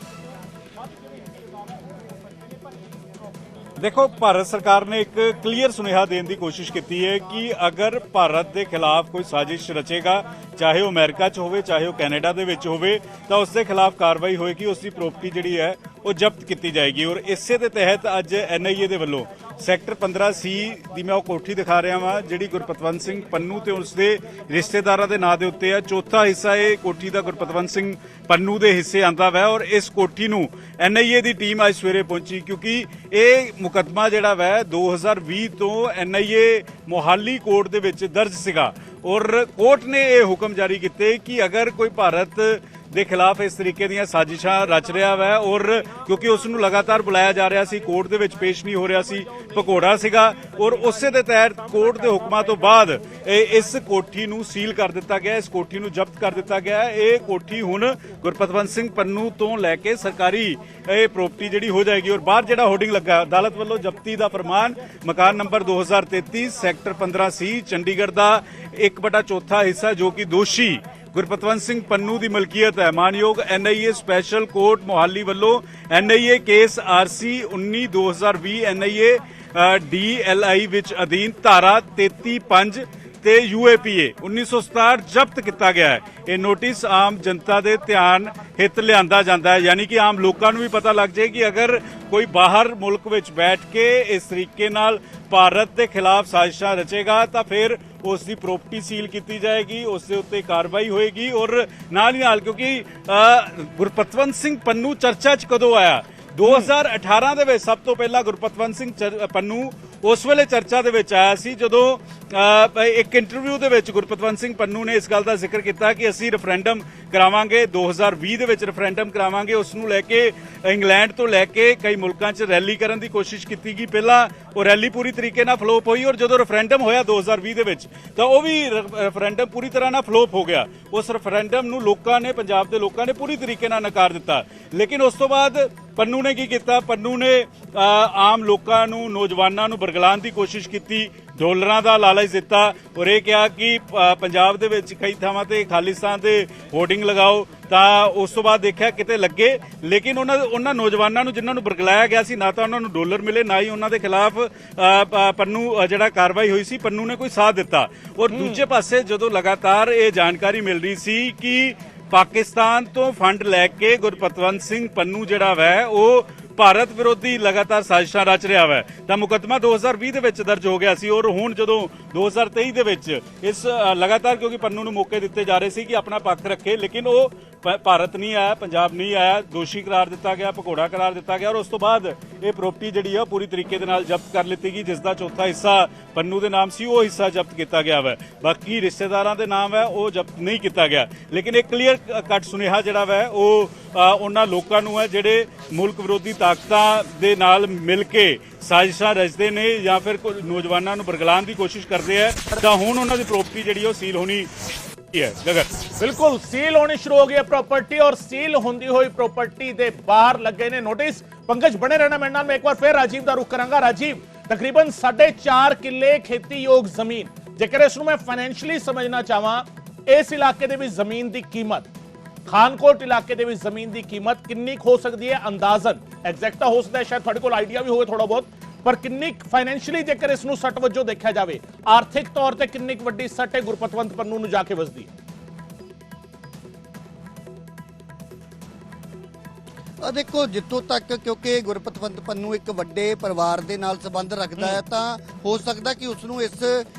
देखो, भारत सरकार ने एक क्लीयर सुनेहा देने की कोशिश की है कि अगर भारत के खिलाफ कोई साजिश रचेगा, चाहे वो अमेरिका च होवे चाहे वो कैनेडा दे विच होवे, तो उसके खिलाफ कार्रवाई होएगी, उसकी प्रॉपर्टी जिहड़ी है वो जब्त की जाएगी। और इसे दे तहत अज NIA दे वल्लों सैक्टर 15C दी मैं कोठी दिखा रहा वां, जिहड़ी गुरपतवंत सिंह पन्नू ते उसके रिश्तेदारां दे नां दे उत्ते है। चौथा हिस्सा ये कोठी दा गुरपतवंत सिंह पन्नू दे हिस्से आंदा वै और इस कोठी नूं NIA दी टीम अज सवेरे पहुंची, क्योंकि ये मुकदमा जिहड़ा वै 2020 तो NIA मोहाली कोर्ट दे विच दर्ज सीगा और कोर्ट ने यह हुक्म जारी किए कि अगर कोई भारत ਦੇ ਖਿਲਾਫ ਇਸ ਤਰੀਕੇ ਦੀਆਂ ਸਾਜ਼ਿਸ਼ਾਂ ਰਚ ਰਿਹਾ ਵੈ ਔਰ ਕਿਉਂਕਿ ਉਸ ਨੂੰ ਲਗਾਤਾਰ ਬੁਲਾਇਆ ਜਾ ਰਿਹਾ ਸੀ, ਕੋਰਟ ਦੇ ਵਿੱਚ ਪੇਸ਼ ਨਹੀਂ ਹੋ ਰਿਹਾ ਸੀ, ਭਗੌੜਾ ਸੀਗਾ ਔਰ ਉਸੇ ਦੇ ਤਹਿਤ ਕੋਰਟ ਦੇ ਹੁਕਮਾਂ ਤੋਂ ਬਾਅਦ ਇਸ ਕੋਠੀ ਨੂੰ ਸੀਲ ਕਰ ਦਿੱਤਾ ਗਿਆ, ਇਸ ਕੋਠੀ ਨੂੰ ਜ਼ਬਤ ਕਰ ਦਿੱਤਾ ਗਿਆ। ਇਹ ਕੋਠੀ ਹੁਣ ਗੁਰਪਤਵੰਤ ਸਿੰਘ ਪੰਨੂ ਤੋਂ ਲੈ ਕੇ ਸਰਕਾਰੀ ਇਹ ਪ੍ਰਾਪਰਟੀ ਜਿਹੜੀ ਹੋ ਜਾਏਗੀ। ਔਰ ਬਾਹਰ ਜਿਹੜਾ ਹੋਰਡਿੰਗ ਲੱਗਾ ਅਦਾਲਤ ਵੱਲੋਂ ਜ਼ਬਤੀ ਦਾ ਫਰਮਾਨ, ਮਕਾਨ ਨੰਬਰ 2033 ਸੈਕਟਰ 15C ਚੰਡੀਗੜ੍ਹ ਦਾ 1/4 ਹਿੱਸਾ ਜੋ ਕਿ ਦੋਸ਼ੀ गुरपतवंत सिंह पन्नू की मलकीयत है। मानयोग NIA स्पैशल कोर्ट मोहाली वालों NIA case RC 19/2020 NIA DLI विच अधीन धारा 33(5) ਤੇ UAPA 1967 ਜ਼ਬਤ ਕੀਤਾ ਗਿਆ ਹੈ। ਇਹ ਨੋਟਿਸ ਆਮ ਜਨਤਾ ਦੇ ਧਿਆਨ ਹਿੱਤ ਲਿਆਂਦਾ ਜਾਂਦਾ ਹੈ, ਯਾਨੀ ਕਿ ਆਮ ਲੋਕਾਂ ਨੂੰ ਵੀ ਪਤਾ ਲੱਗ ਜਾਏ ਕਿ ਅਗਰ ਕੋਈ ਬਾਹਰ ਮੁਲਕ ਵਿੱਚ ਬੈਠ ਕੇ ਇਸ ਤਰੀਕੇ ਨਾਲ ਭਾਰਤ ਦੇ ਖਿਲਾਫ ਸਾਜ਼ਿਸ਼ਾਂ ਰਚੇਗਾ ਤਾਂ ਫਿਰ ਉਸ ਦੀ ਪ੍ਰਾਪਰਟੀ ਸੀਲ ਕੀਤੀ ਜਾਏਗੀ, ਉਸ ਦੇ ਉੱਤੇ ਕਾਰਵਾਈ ਹੋਏਗੀ। ਔਰ ਨਾਲ ਹੀ ਨਾਲ ਕਿਉਂਕਿ ਗੁਰਪਤਵੰਤ ਸਿੰਘ ਪੰਨੂ ਚਰਚਾ 'ਚ ਕਦੋਂ ਆਇਆ 2018 ਦੇ ਵਿੱਚ ਸਭ ਤੋਂ ਪਹਿਲਾਂ ਗੁਰਪਤਵੰਤ ਸਿੰਘ ਪੰਨੂ ਉਸ ਵੇਲੇ ਚਰਚਾ ਦੇ ਵਿੱਚ ਆਇਆ ਸੀ ਜਦੋਂ ਇੱਕ ਇੰਟਰਵਿਊ ਦੇ ਵਿੱਚ ਗੁਰਪਤਵੰਤ ਸਿੰਘ ਪੰਨੂ ਨੇ ਇਸ ਗੱਲ ਦਾ ਜ਼ਿਕਰ ਕੀਤਾ ਕਿ ਅਸੀਂ ਰੈਫਰੈਂਡਮ ਕਰਾਵਾਂਗੇ 2020 ਦੇ ਵਿੱਚ ਰੈਫਰੈਂਡਮ ਕਰਾਵਾਂਗੇ। ਉਸ ਨੂੰ ਲੈ ਕੇ ਇੰਗਲੈਂਡ ਤੋਂ ਲੈ ਕੇ ਕਈ ਮੁਲਕਾਂ 'ਚ ਰੈਲੀ ਕਰਨ ਦੀ ਕੋਸ਼ਿਸ਼ ਕੀਤੀ ਗਈ। ਪਹਿਲਾਂ ਉਹ ਰੈਲੀ ਪੂਰੀ ਤਰੀਕੇ ਨਾਲ ਫਲੋਪ ਹੋਈ ਔਰ ਜਦੋਂ ਰੈਫਰੈਂਡਮ ਹੋਇਆ 2020 ਦੇ ਵਿੱਚ ਤਾਂ ਉਹ ਵੀ ਰੈਫਰੈਂਡਮ ਪੂਰੀ ਤਰ੍ਹਾਂ ਨਾਲ ਫਲੋਪ ਹੋ ਗਿਆ। ਉਸ ਰੈਫਰੈਂਡਮ ਨੂੰ ਲੋਕਾਂ ਨੇ, ਪੰਜਾਬ ਦੇ ਲੋਕਾਂ ਨੇ ਪੂਰੀ ਤਰੀਕੇ ਨਾਲ ਨਕਾਰ ਦਿੱਤਾ। ਲੇਕਿਨ ਉਸ ਤੋਂ ਬਾਅਦ ਪੰਨੂ ਨੇ ਕੀ ਕੀਤਾ? ਪੰਨੂ ਨੇ ਆਮ ਲੋਕਾਂ ਨੂੰ, ਨੌਜਵਾਨਾਂ ਨੂੰ ਬਰਗਲਾਉਣ ਦੀ ਕੋਸ਼ਿਸ਼ ਕੀਤੀ, ਡਾਲਰਾਂ ਦਾ ਲਾਲਚ ਦਿੱਤਾ ਔਰ ਇਹ ਕਿਹਾ ਕਿ ਪੰਜਾਬ ਦੇ ਵਿੱਚ ਕਈ ਥਾਵਾਂ ਤੇ ਖਾਲਿਸਤਾਨ ਦੇ ਹੋਰਡਿੰਗ ਲਗਾਓ। ਤਾਂ ਉਸ ਤੋਂ ਬਾਅਦ ਦੇਖਿਆ ਕਿਤੇ ਲੱਗੇ, ਲੇਕਿਨ ਉਹਨਾਂ ਨੌਜਵਾਨਾਂ ਨੂੰ ਜਿਨ੍ਹਾਂ ਨੂੰ ਬਰਗਲਾਇਆ ਗਿਆ ਸੀ ਨਾ ਤਾਂ ਉਹਨਾਂ ਨੂੰ ਡਾਲਰ ਮਿਲੇ, ਨਾ ਹੀ ਉਹਨਾਂ ਦੇ ਖਿਲਾਫ ਪੰਨੂ ਜਿਹੜਾ ਕਾਰਵਾਈ ਹੋਈ ਸੀ ਪੰਨੂ ਨੇ ਕੋਈ ਸਾਥ ਦਿੱਤਾ। ਔਰ ਦੂਜੇ ਪਾਸੇ ਜਦੋਂ ਲਗਾਤਾਰ ਇਹ ਜਾਣਕਾਰੀ ਮਿਲ ਰਹੀ ਸੀ ਕਿ ਪਾਕਿਸਤਾਨ ਤੋਂ ਫੰਡ ਲੈ ਕੇ ਗੁਰਪਤਵੰਤ ਸਿੰਘ ਪੰਨੂ ਜਿਹੜਾ ਵੈ ਉਹ ਭਾਰਤ ਵਿਰੋਧੀ ਲਗਾਤਾਰ ਸਾਜ਼ਿਸ਼ਾਂ ਰਚ ਰਿਹਾ ਵੈ ਤਾਂ ਮੁਕੱਦਮਾ 2020 ਦੇ ਵਿੱਚ ਦਰਜ ਹੋ ਗਿਆ ਸੀ। ਔਰ ਹੁਣ ਜਦੋਂ 2023 ਦੇ ਵਿੱਚ ਇਸ ਲਗਾਤਾਰ ਕਿਉਂਕਿ ਪੰਨੂ ਨੂੰ ਮੌਕੇ ਦਿੱਤੇ ਜਾ ਰਹੇ ਸੀ ਕਿ ਆਪਣਾ ਪੱਖ ਰੱਖੇ, ਲੇਕਿਨ ਉਹ ਭਾਰਤ ਨਹੀਂ ਆਇਆ, ਪੰਜਾਬ ਨਹੀਂ ਆਇਆ, ਦੋਸ਼ੀ ਕਰਾਰ ਦਿੱਤਾ ਗਿਆ, ਭਗੌੜਾ ਕਰਾਰ ਦਿੱਤਾ ਗਿਆ ਔਰ ਉਸ ਤੋਂ ਬਾਅਦ ਇਹ ਪ੍ਰਾਪਰਟੀ ਜਿਹੜੀ ਆ ਪੂਰੀ ਤਰੀਕੇ ਦੇ ਨਾਲ ਜ਼ਬਤ ਕਰ ਲਿੱਤੀ ਗਈ, ਜਿਸ ਦਾ ਚੌਥਾ ਹਿੱਸਾ ਪੰਨੂ ਦੇ ਨਾਮ ਸੀ ਉਹ ਹਿੱਸਾ ਜ਼ਬਤ ਕੀਤਾ ਗਿਆ ਵੈ। ਬਾਕੀ ਰਿਸ਼ਤੇਦਾਰਾਂ ਦੇ ਨਾਮ ਹੈ ਉਹ ਜ਼ਬਤ ਨਹੀਂ ਕੀਤਾ ਗਿਆ। ਲੇਕਿਨ ਇੱਕ ਕਲੀਅਰ ਕੱਟ ਸੁਨੇਹਾ ਜਿਹੜਾ ਵੈ ਉਹ ਉਹਨਾਂ ਲੋਕਾਂ ਨੂੰ ਹੈ ਜਿਹੜੇ ਮੁਲਕ ਵਿਰੋਧੀ ਤਾਕਤਾਂ ਦੇ ਨਾਲ ਮਿਲ ਕੇ ਸਾਜ਼ਿਸ਼ਾਂ ਰਚਦੇ ਨੇ ਜਾਂ ਫਿਰ ਨੌਜਵਾਨਾਂ ਨੂੰ ਬਰਗਲਾਉਣ ਦੀ ਕੋਸ਼ਿਸ਼ ਕਰਦੇ ਆ ਤਾਂ ਹੁਣ ਉਹਨਾਂ ਦੀ ਪ੍ਰਾਪਰਟੀ ਜਿਹੜੀ ਉਹ ਸੀਲ ਹੋਣੀ
बिल्कुल सील होनी शुरू हो गई है प्रॉपर्टी और सील होंदी हुई प्रॉपर्टी दे बाहर लग गए ने नोटिस। पंकज बने रहना मेरे नाल, मैं एक बार फिर राजीव का रुख करांगा। राजीव, तकरीबन 4.5 किले खेती योग जमीन, जेकर इसनूं मैं फाइनैंशियली समझना चाहां, इस इलाके दे विच जमीन दी कीमत, खानकोट इलाके दे विच जमीन दी कीमत किन्नी हो सकती है? अंदाजन एग्जैक्ट हो सकता है, शायद थोड़े कोल आइडिया भी होवे थोड़ा बहुत, पर किन्नी फाइनैंशियली जेकर इसनूं सट वजों देखा जाए आर्थिक तौर पर किन्नी वड्डी सट है गुरपतवंत पंनू नूं जाके वसदी?
देखो, जितों तक क्योंकि गुरपतवंत पंनू एक वड्डे परिवार दे नाल संबंध रखता है तो हो सकता कि उसनूं इस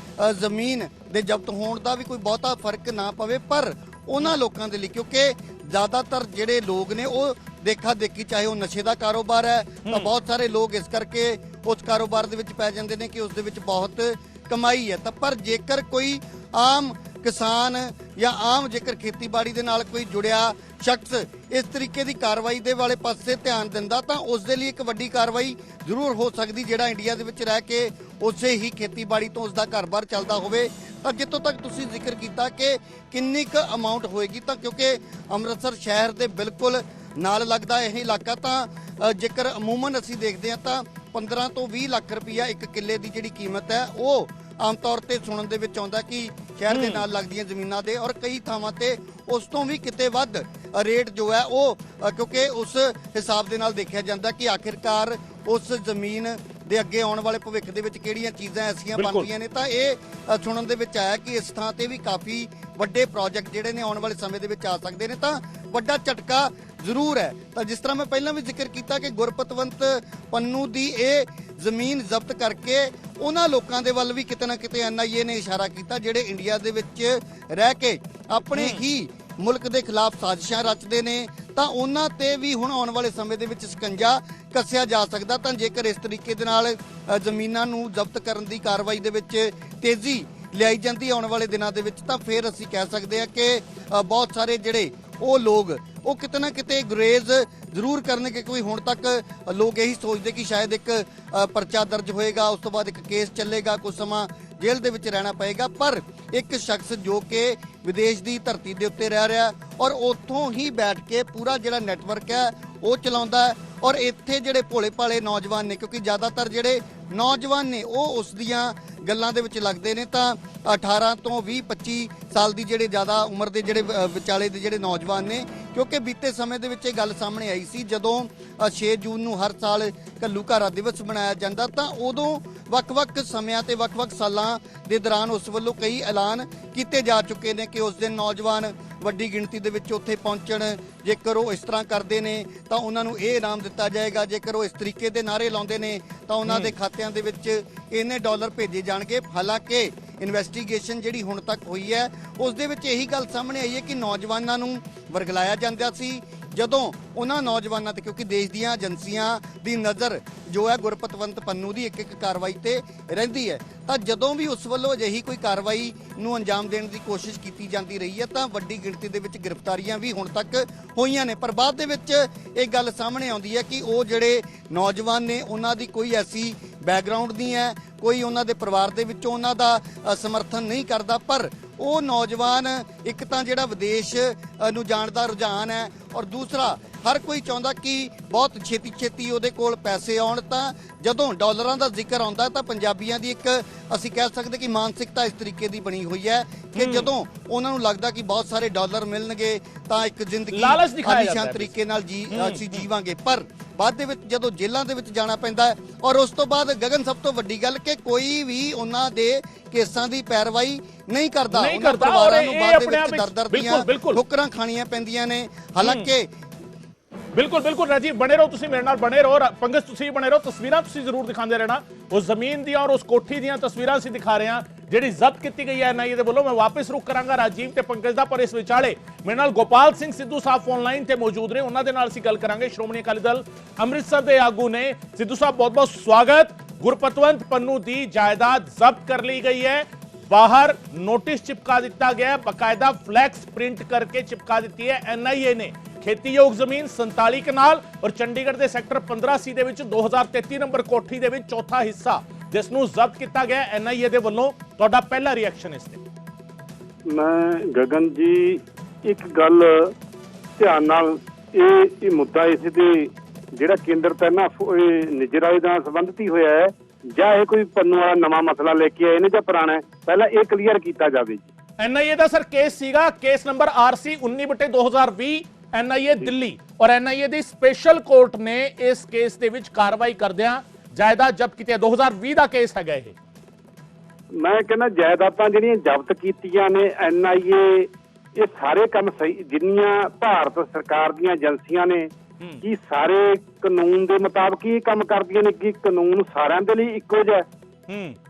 जमीन दे जब्त होण दा भी कोई बहुता फर्क ना पवे, पर उन्हां लोकां दे लई क्योंकि ज़्यादातर जिहड़े लोग ने वो देखा देखी, चाहे वो नशे का कारोबार है तो बहुत सारे लोग इस करके उस कारोबार दे विच पै जांदे ने कि उस दे विच बहुत कमाई है। तो पर जेकर कोई आम ਕਿਸਾਨ ਜਾਂ ਆਮ ਜੇਕਰ ਖੇਤੀਬਾੜੀ ਦੇ ਨਾਲ ਕੋਈ ਜੁੜਿਆ ਸ਼ਖਸ ਇਸ ਤਰੀਕੇ ਦੀ ਕਾਰਵਾਈ ਦੇ ਵਾਲੇ ਪਾਸੇ ਧਿਆਨ ਦਿੰਦਾ ਤਾਂ ਉਸ ਦੇ ਲਈ ਇੱਕ ਵੱਡੀ ਕਾਰਵਾਈ ਜ਼ਰੂਰ ਹੋ ਸਕਦੀ, ਜਿਹੜਾ ਇੰਡੀਆ ਦੇ ਵਿੱਚ ਰਹਿ ਕੇ ਉਸੇ ਹੀ ਖੇਤੀਬਾੜੀ ਤੋਂ ਉਸ ਦਾ ਘਰ-ਬਾਰ ਚੱਲਦਾ ਹੋਵੇ। ਤਾਂ ਜਿੱਥੋਂ ਤੱਕ ਤੁਸੀਂ ਜ਼ਿਕਰ ਕੀਤਾ ਕਿ ਕਿੰਨੀ ਕੁ ਅਮਾਉਂਟ ਹੋਏਗੀ, ਤਾਂ ਕਿਉਂਕਿ ਅੰਮ੍ਰਿਤਸਰ ਸ਼ਹਿਰ ਦੇ ਬਿਲਕੁਲ ਨਾਲ ਲੱਗਦਾ ਇਹ ਇਲਾਕਾ, ਤਾਂ ਜੇਕਰ ਅਮੂਮਨ ਅਸੀਂ ਦੇਖਦੇ ਹਾਂ ਤਾਂ 15 ਤੋਂ 20 ਲੱਖ ਰੁਪਈਆ ਇੱਕ ਕਿੱਲੇ ਦੀ ਜਿਹੜੀ ਕੀਮਤ ਹੈ ਉਹ ਆਮ ਤੌਰ ਤੇ ਸੁਣਨ ਦੇ ਵਿੱਚ ਆਉਂਦਾ ਕਿ ਸ਼ਹਿਰ ਦੇ ਨਾਲ ਲੱਗਦੀਆਂ ਜ਼ਮੀਨਾਂ ਦੇ, ਔਰ ਕਈ ਥਾਵਾਂ ਤੇ ਉਸ ਤੋਂ ਵੀ ਕਿਤੇ ਵੱਧ ਰੇਟ ਜੋ ਹੈ ਉਹ ਕਿਉਂਕਿ ਉਸ ਹਿਸਾਬ ਦੇ ਨਾਲ ਦੇਖਿਆ ਜਾਂਦਾ ਕਿ ਆਖਿਰਕਾਰ ਉਸ ਜ਼ਮੀਨ ਦੇ ਅੱਗੇ ਆਉਣ ਵਾਲੇ ਭਵਿੱਖ ਦੇ ਵਿੱਚ ਕਿਹੜੀਆਂ ਚੀਜ਼ਾਂ ਐਸੀਆਂ ਬਣਦੀਆਂ ਨੇ। ਤਾਂ ਇਹ ਸੁਣਨ ਦੇ ਵਿੱਚ ਆਇਆ ਕਿ ਇਸ ਥਾਂ ਤੇ ਵੀ ਕਾਫੀ ਵੱਡੇ ਪ੍ਰੋਜੈਕਟ ਜਿਹੜੇ ਨੇ ਆਉਣ ਵਾਲੇ ਸਮੇਂ ਦੇ ਵਿੱਚ ਆ ਸਕਦੇ ਨੇ, ਤਾਂ ਵੱਡਾ ਝਟਕਾ ਜ਼ਰੂਰ ਹੈ। ਤਾਂ ਜਿਸ ਤਰ੍ਹਾਂ ਮੈਂ ਪਹਿਲਾਂ ਵੀ ਜ਼ਿਕਰ ਕੀਤਾ ਕਿ ਗੁਰਪਤਵੰਤ ਪੰਨੂ ਦੀ ਇਹ ਜ਼ਮੀਨ ਜ਼ਬਤ ਕਰਕੇ ਉਹਨਾਂ ਲੋਕਾਂ ਦੇ ਵੱਲ ਵੀ ਕਿਤੇ ਨਾ ਕਿਤੇ NIA ਨੇ ਇਸ਼ਾਰਾ ਕੀਤਾ ਜਿਹੜੇ ਇੰਡੀਆ ਦੇ ਵਿੱਚ ਰਹਿ ਕੇ ਆਪਣੇ ਹੀ ਮੁਲਕ ਦੇ ਖਿਲਾਫ ਸਾਜ਼ਿਸ਼ਾਂ ਰਚਦੇ ਨੇ, ਤਾਂ ਉਹਨਾਂ ਤੇ ਵੀ ਹੁਣ ਆਉਣ ਵਾਲੇ ਸਮੇਂ ਦੇ ਵਿੱਚ ਸ਼ਿਕੰਜਾ ਕੱਸਿਆ ਜਾ ਸਕਦਾ। ਤਾਂ ਜੇਕਰ ਇਸ ਤਰੀਕੇ ਦੇ ਨਾਲ ਜ਼ਮੀਨਾਂ ਨੂੰ ਜ਼ਬਤ ਕਰਨ ਦੀ ਕਾਰਵਾਈ ਦੇ ਵਿੱਚ ਤੇਜ਼ੀ ਲਿਆਈ ਜਾਂਦੀ ਆਉਣ ਵਾਲੇ ਦਿਨਾਂ ਦੇ ਵਿੱਚ, ਤਾਂ ਫਿਰ ਅਸੀਂ ਕਹਿ ਸਕਦੇ ਹਾਂ ਕਿ ਬਹੁਤ ਸਾਰੇ ਜਿਹੜੇ ਉਹ ਲੋਕ ਉਹ ਕਿਤੇ ਨਾ ਕਿਤੇ ਗੁਰੇਜ਼ ਜ਼ਰੂਰ ਕਰਨਗੇ। ਕੋਈ ਹੁਣ ਤੱਕ ਲੋਕ ਇਹੀ ਸੋਚਦੇ ਕਿ ਸ਼ਾਇਦ ਇੱਕ ਪਰਚਾ ਦਰਜ ਹੋਏਗਾ, ਉਸ ਤੋਂ ਬਾਅਦ ਇੱਕ ਕੇਸ ਚੱਲੇਗਾ, ਕੁਝ ਸਮਾਂ ਜੇਲ੍ਹ ਦੇ ਵਿੱਚ ਰਹਿਣਾ ਪਏਗਾ, ਪਰ ਇੱਕ ਸ਼ਖਸ ਜੋ ਕਿ ਵਿਦੇਸ਼ ਦੀ ਧਰਤੀ ਦੇ ਉੱਤੇ ਰਹਿ ਰਿਹਾ ਔਰ ਉੱਥੋਂ ਹੀ ਬੈਠ ਕੇ ਪੂਰਾ ਜਿਹੜਾ ਨੈਟਵਰਕ ਹੈ ਉਹ ਚਲਾਉਂਦਾ ਹੈ, ਔਰ ਇੱਥੇ ਜਿਹੜੇ ਭੋਲੇ ਭਾਲੇ ਨੌਜਵਾਨ ਨੇ, ਕਿਉਂਕਿ ਜ਼ਿਆਦਾਤਰ ਜਿਹੜੇ ਨੌਜਵਾਨ ਨੇ ਉਹ ਉਸ ਦੀਆਂ ਗੱਲਾਂ ਦੇ ਵਿੱਚ ਲੱਗਦੇ ਨੇ, ਤਾਂ 18 ਤੋਂ 20-25 ਸਾਲ ਦੀ ਜਿਹੜੇ ਜ਼ਿਆਦਾ ਉਮਰ ਦੇ ਜਿਹੜੇ ਵਿਚਾਲੇ ਦੇ ਜਿਹੜੇ ਨੌਜਵਾਨ ਨੇ, ਕਿਉਂਕਿ ਬੀਤੇ ਸਮੇਂ ਦੇ ਵਿੱਚ ਇਹ ਗੱਲ ਸਾਹਮਣੇ ਆਈ ਸੀ ਜਦੋਂ 6 ਜੂਨ ਨੂੰ ਹਰ ਸਾਲ ਘੱਲੂਘਾਰਾ ਦਿਵਸ ਮਨਾਇਆ ਜਾਂਦਾ, ਤਾਂ ਉਦੋਂ ਵੱਖ-ਵੱਖ ਸਮਿਆਂ ਤੇ ਵੱਖ-ਵੱਖ ਸਾਲਾਂ ਦੇ ਦੌਰਾਨ ਉਸ ਵੱਲੋਂ ਕਈ ਐਲਾਨ ਕੀਤੇ ਜਾ ਚੁੱਕੇ ਨੇ ਕਿ ਉਸ ਦਿਨ ਨੌਜਵਾਨ ਵੱਡੀ ਗਿਣਤੀ ਦੇ ਵਿੱਚ ਉੱਥੇ ਪਹੁੰਚਣ, ਜੇਕਰ ਉਹ ਇਸ ਤਰ੍ਹਾਂ ਕਰਦੇ ਨੇ ਤਾਂ ਉਹਨਾਂ ਨੂੰ ਇਹ ਇਨਾਮ ਦਿੱਤਾ ਜਾਏਗਾ, ਜੇਕਰ ਉਹ ਇਸ ਤਰੀਕੇ ਦੇ ਨਾਅਰੇ ਲਾਉਂਦੇ ਨੇ ਤਾਂ ਉਹਨਾਂ ਦੇ ਖਾਤਿਆਂ ਦੇ ਵਿੱਚ ਇੰਨੇ ਡਾਲਰ ਭੇਜੇ ਜਾਣਗੇ। ਹਾਲਾਂਕਿ ਇਨਵੈਸਟੀਗੇਸ਼ਨ ਜਿਹੜੀ ਹੁਣ ਤੱਕ ਹੋਈ ਹੈ ਉਸ ਦੇ ਵਿੱਚ ਇਹੀ ਗੱਲ ਸਾਹਮਣੇ ਆਈ ਹੈ ਕਿ ਨੌਜਵਾਨਾਂ ਨੂੰ ਵਰਗਲਾਇਆ ਜਾਂਦਾ ਸੀ, ਜਦੋਂ ਉਹਨਾਂ ਨੌਜਵਾਨਾਂ ਤੇ, ਕਿਉਂਕਿ ਦੇਸ਼ ਦੀਆਂ ਏਜੰਸੀਆਂ ਦੀ ਨਜ਼ਰ ਜੋ ਹੈ ਗੁਰਪਤਵੰਤ ਪੰਨੂ ਦੀ ਇੱਕ ਕਾਰਵਾਈ ਤੇ ਰਹਿੰਦੀ ਹੈ, ਤਾਂ ਜਦੋਂ ਵੀ ਉਸ ਵੱਲੋਂ ਅਜਿਹੀ ਕੋਈ ਕਾਰਵਾਈ ਨੂੰ ਅੰਜਾਮ ਦੇਣ ਦੀ ਕੋਸ਼ਿਸ਼ ਕੀਤੀ ਜਾਂਦੀ ਰਹੀ ਹੈ ਤਾਂ ਵੱਡੀ ਗਿਣਤੀ ਦੇ ਵਿੱਚ ਗ੍ਰਿਫਤਾਰੀਆਂ ਵੀ ਹੁਣ ਤੱਕ ਹੋਈਆਂ ਨੇ। ਪਰ ਬਾਅਦ ਦੇ ਵਿੱਚ ਇਹ ਗੱਲ ਸਾਹਮਣੇ ਆਉਂਦੀ ਹੈ ਕਿ ਉਹ ਜਿਹੜੇ ਨੌਜਵਾਨ ਨੇ ਉਹਨਾਂ ਦੀ ਕੋਈ ਐਸੀ ਬੈਕਗ੍ਰਾਉਂਡ ਨਹੀਂ ਹੈ, ਕੋਈ ਉਹਨਾਂ ਦੇ ਪਰਿਵਾਰ ਦੇ ਵਿੱਚੋਂ ਉਹਨਾਂ ਦਾ ਸਮਰਥਨ ਨਹੀਂ ਕਰਦਾ, ਪਰ ਉਹ ਨੌਜਵਾਨ ਇੱਕ ਤਾਂ ਜਿਹੜਾ ਵਿਦੇਸ਼ ਨੂੰ ਜਾਣ ਦਾ ਰੁਝਾਨ ਹੈ, ਔਰ ਦੂਸਰਾ ਹਰ ਕੋਈ ਚਾਹੁੰਦਾ ਕਿ ਬਹੁਤ ਛੇਤੀ ਉਹਦੇ ਕੋਲ ਪੈਸੇ ਆਉਣ। ਤਾਂ ਜਦੋਂ ਡਾਲਰਾਂ ਦਾ ਜ਼ਿਕਰ ਆਉਂਦਾ ਤਾਂ ਪੰਜਾਬੀਆਂ ਦੀ ਇੱਕ ਅਸੀਂ ਕਹਿ ਸਕਦੇ ਕਿ ਮਾਨਸਿਕਤਾ ਇਸ ਤਰੀਕੇ ਦੀ ਬਣੀ ਹੋਈ ਹੈ ਕਿ ਜਦੋਂ ਉਹਨਾਂ ਨੂੰ ਲੱਗਦਾ ਕਿ ਬਹੁਤ ਸਾਰੇ ਡਾਲਰ ਮਿਲਣਗੇ ਤਾਂ ਇੱਕ ਜ਼ਿੰਦਗੀ ਆਲੀਸ਼ਾਨ ਤਰੀਕੇ ਨਾਲ ਅਸੀਂ ਜੀਵਾਂਗੇ, ਪਰ ਬਾਅਦ ਦੇ ਵਿੱਚ ਜਦੋਂ ਜੇਲ੍ਹਾਂ ਦੇ ਵਿੱਚ ਜਾਣਾ ਪੈਂਦਾ ਹੈ, ਔਰ ਉਸ ਤੋਂ ਬਾਅਦ ਗਗਨ ਸਭ ਤੋਂ ਵੱਡੀ ਗੱਲ ਕਿ ਕੋਈ ਵੀ ਉਹਨਾਂ ਦੇ ਕੇਸਾਂ ਦੀ ਪੈਰਵਾਈ ਨਹੀਂ ਕਰਦਾ, ਉਹਨਾਂ ਪਰਿਵਾਰਾਂ ਨੂੰ ਬਾਅਦ ਦੇ ਵਿੱਚ ਦਰ ਦੀਆਂ ਠੋਕਰਾਂ ਖਾਣੀਆਂ ਪੈਂਦੀਆਂ ਨੇ। ਹਾਲਾਂਕਿ
ਬਿਲਕੁਲ ਰਾਜੀਵ ਬਣੇ ਰਹੋ, ਤੁਸੀਂ ਮੇਰੇ ਨਾਲ ਬਣੇ ਰਹੋ, ਪੰਕਜ ਤੁਸੀਂ ਬਣੇ ਰਹੋ, ਤਸਵੀਰਾਂ ਤੁਸੀਂ ਜ਼ਰੂਰ ਦਿਖਾਉਂਦੇ ਰਹਿਣਾ ਉਸ ਜ਼ਮੀਨ ਦੀਆਂ ਔਰ ਉਸ ਕੋਠੀ ਦੀਆਂ ਤਸਵੀਰਾਂ ਅਸੀਂ ਦਿਖਾ ਰਹੇ ਹਾਂ ਜਿਹੜੀ ਜ਼ਬਤ ਕੀਤੀ ਗਈ ਹੈ NIA ਦੇ ਵੱਲੋਂ। ਮੈਂ ਵਾਪਸ ਰੁਕ ਕਰਾਂਗਾ ਰਾਜੀਵ ਤੇ ਪੰਕਜ ਦਾ, ਪਰ ਇਸ ਵਿਚਾਲੇ ਮੇਰੇ ਨਾਲ ਗੋਪਾਲ ਸਿੰਘ ਸਿੱਧੂ ਸਾਹਿਬ ਫੋਨ ਲਾਈਨ ਤੇ ਮੌਜੂਦ ਨੇ, ਉਹਨਾਂ ਦੇ ਨਾਲ ਅਸੀਂ ਗੱਲ ਕਰਾਂਗੇ। ਸ਼੍ਰੋਮਣੀ ਅਕਾਲੀ ਦਲ ਅੰਮ੍ਰਿਤਸਰ ਦੇ ਆਗੂ ਨੇ। ਸਿੱਧੂ ਸਾਹਿਬ ਬਹੁਤ ਬਹੁਤ ਸਵਾਗਤ। ਗੁਰਪਤਵੰਤ ਪੰਨੂ ਦੀ ਜਾਇਦਾਦ ਜ਼ਬਤ ਕਰ ਲਈ ਗਈ ਹੈ, ਬਾਹਰ ਨੋਟਿਸ ਚਿਪਕਾ ਦਿੱਤਾ ਗਿਆ, ਬਕਾਇਦਾ ਫਲੈਕਸ ਪ੍ਰਿੰਟ ਕਰਕੇ ਚਿਪਕਾ ਦਿੱਤੀ ਹੈ NIA ਨੇ। ਖੇਤੀਯੋਗ ਜ਼ਮੀਨ 47 ਕਨਾਲ ਔਰ ਚੰਡੀਗੜ੍ਹ ਦੇ ਸੈਕਟਰ 15C ਦੇ ਵਿੱਚ 2033 ਨੰਬਰ ਕੋਠੀ ਦੇ ਵਿੱਚ ਚੌਥਾ ਹਿੱਸਾ ਜਿਸ ਨੂੰ ਜ਼ਬਤ ਕੀਤਾ ਗਿਆ NIA ਦੇ ਵੱਲੋਂ। ਤੁਹਾਡਾ ਪਹਿਲਾ ਰਿਐਕਸ਼ਨ ਇਸ ਤੇ?
ਮੈਂ ਗਗਨ ਜੀ ਇੱਕ ਗੱਲ ਧਿਆਨ ਨਾਲ, ਇਹ ਮੁੱਦਾ ਇਸ ਦੇ ਜਿਹੜਾ ਕੇਂਦਰ ਤੇ ਨਾ ਨਿਜਰਾਏ ਦਾ ਸੰਬੰਧਿਤ ਹੀ ਹੋਇਆ ਹੈ, ਜਾਂ ਇਹ ਕੋਈ ਪੰਨੂ ਵਾਲਾ ਨਵਾਂ ਮਸਲਾ ਲੈ ਕੇ ਆਏ ਨੇ ਜਾਂ ਪੁਰਾਣਾ ਹੈ, ਪਹਿਲਾਂ ਇਹ ਕਲੀਅਰ ਕੀਤਾ ਜਾਵੇ ਜੀ।
NIA ਦਾ ਸਰ ਕੇਸ ਸੀਗਾ, case number RC 19/2020 NIA Delhi, ਔਰ NIA ਦੀ ਸਪੈਸ਼ਲ ਕੋਰਟ ਨੇ ਇਸ ਕੇਸ ਦੇ ਵਿੱਚ ਕਾਰਵਾਈ ਕਰਦਿਆਂ ਜਾਇਦਾਦ ਜ਼ਬਤ ਕੀਤੀ ਹੈ। 2020 ਦਾ ਕੇਸ ਹੈਗਾ ਇਹ।
ਮੈਂ ਕਹਿੰਦਾ ਜਾਇਦਾਦਾਂ ਜਿਹੜੀਆਂ ਜ਼ਬਤ ਕੀਤੀਆਂ ਨੇ NIA, ਇਹ ਸਾਰੇ ਕੰਮ ਸਹੀ, ਜਿੰਨੀਆਂ ਭਾਰਤ ਸਰਕਾਰ ਦੀਆਂ ਏਜੰਸੀਆਂ ਨੇ ਕੀ ਸਾਰੇ ਕਾਨੂੰਨ ਦੇ ਮੁਤਾਬਕ ਹੀ ਕੰਮ ਕਰਦੀਆਂ ਨੇ? ਕਿ ਕਾਨੂੰਨ ਸਾਰਿਆਂ ਦੇ ਲਈ ਇੱਕੋ ਜਿਹਾ?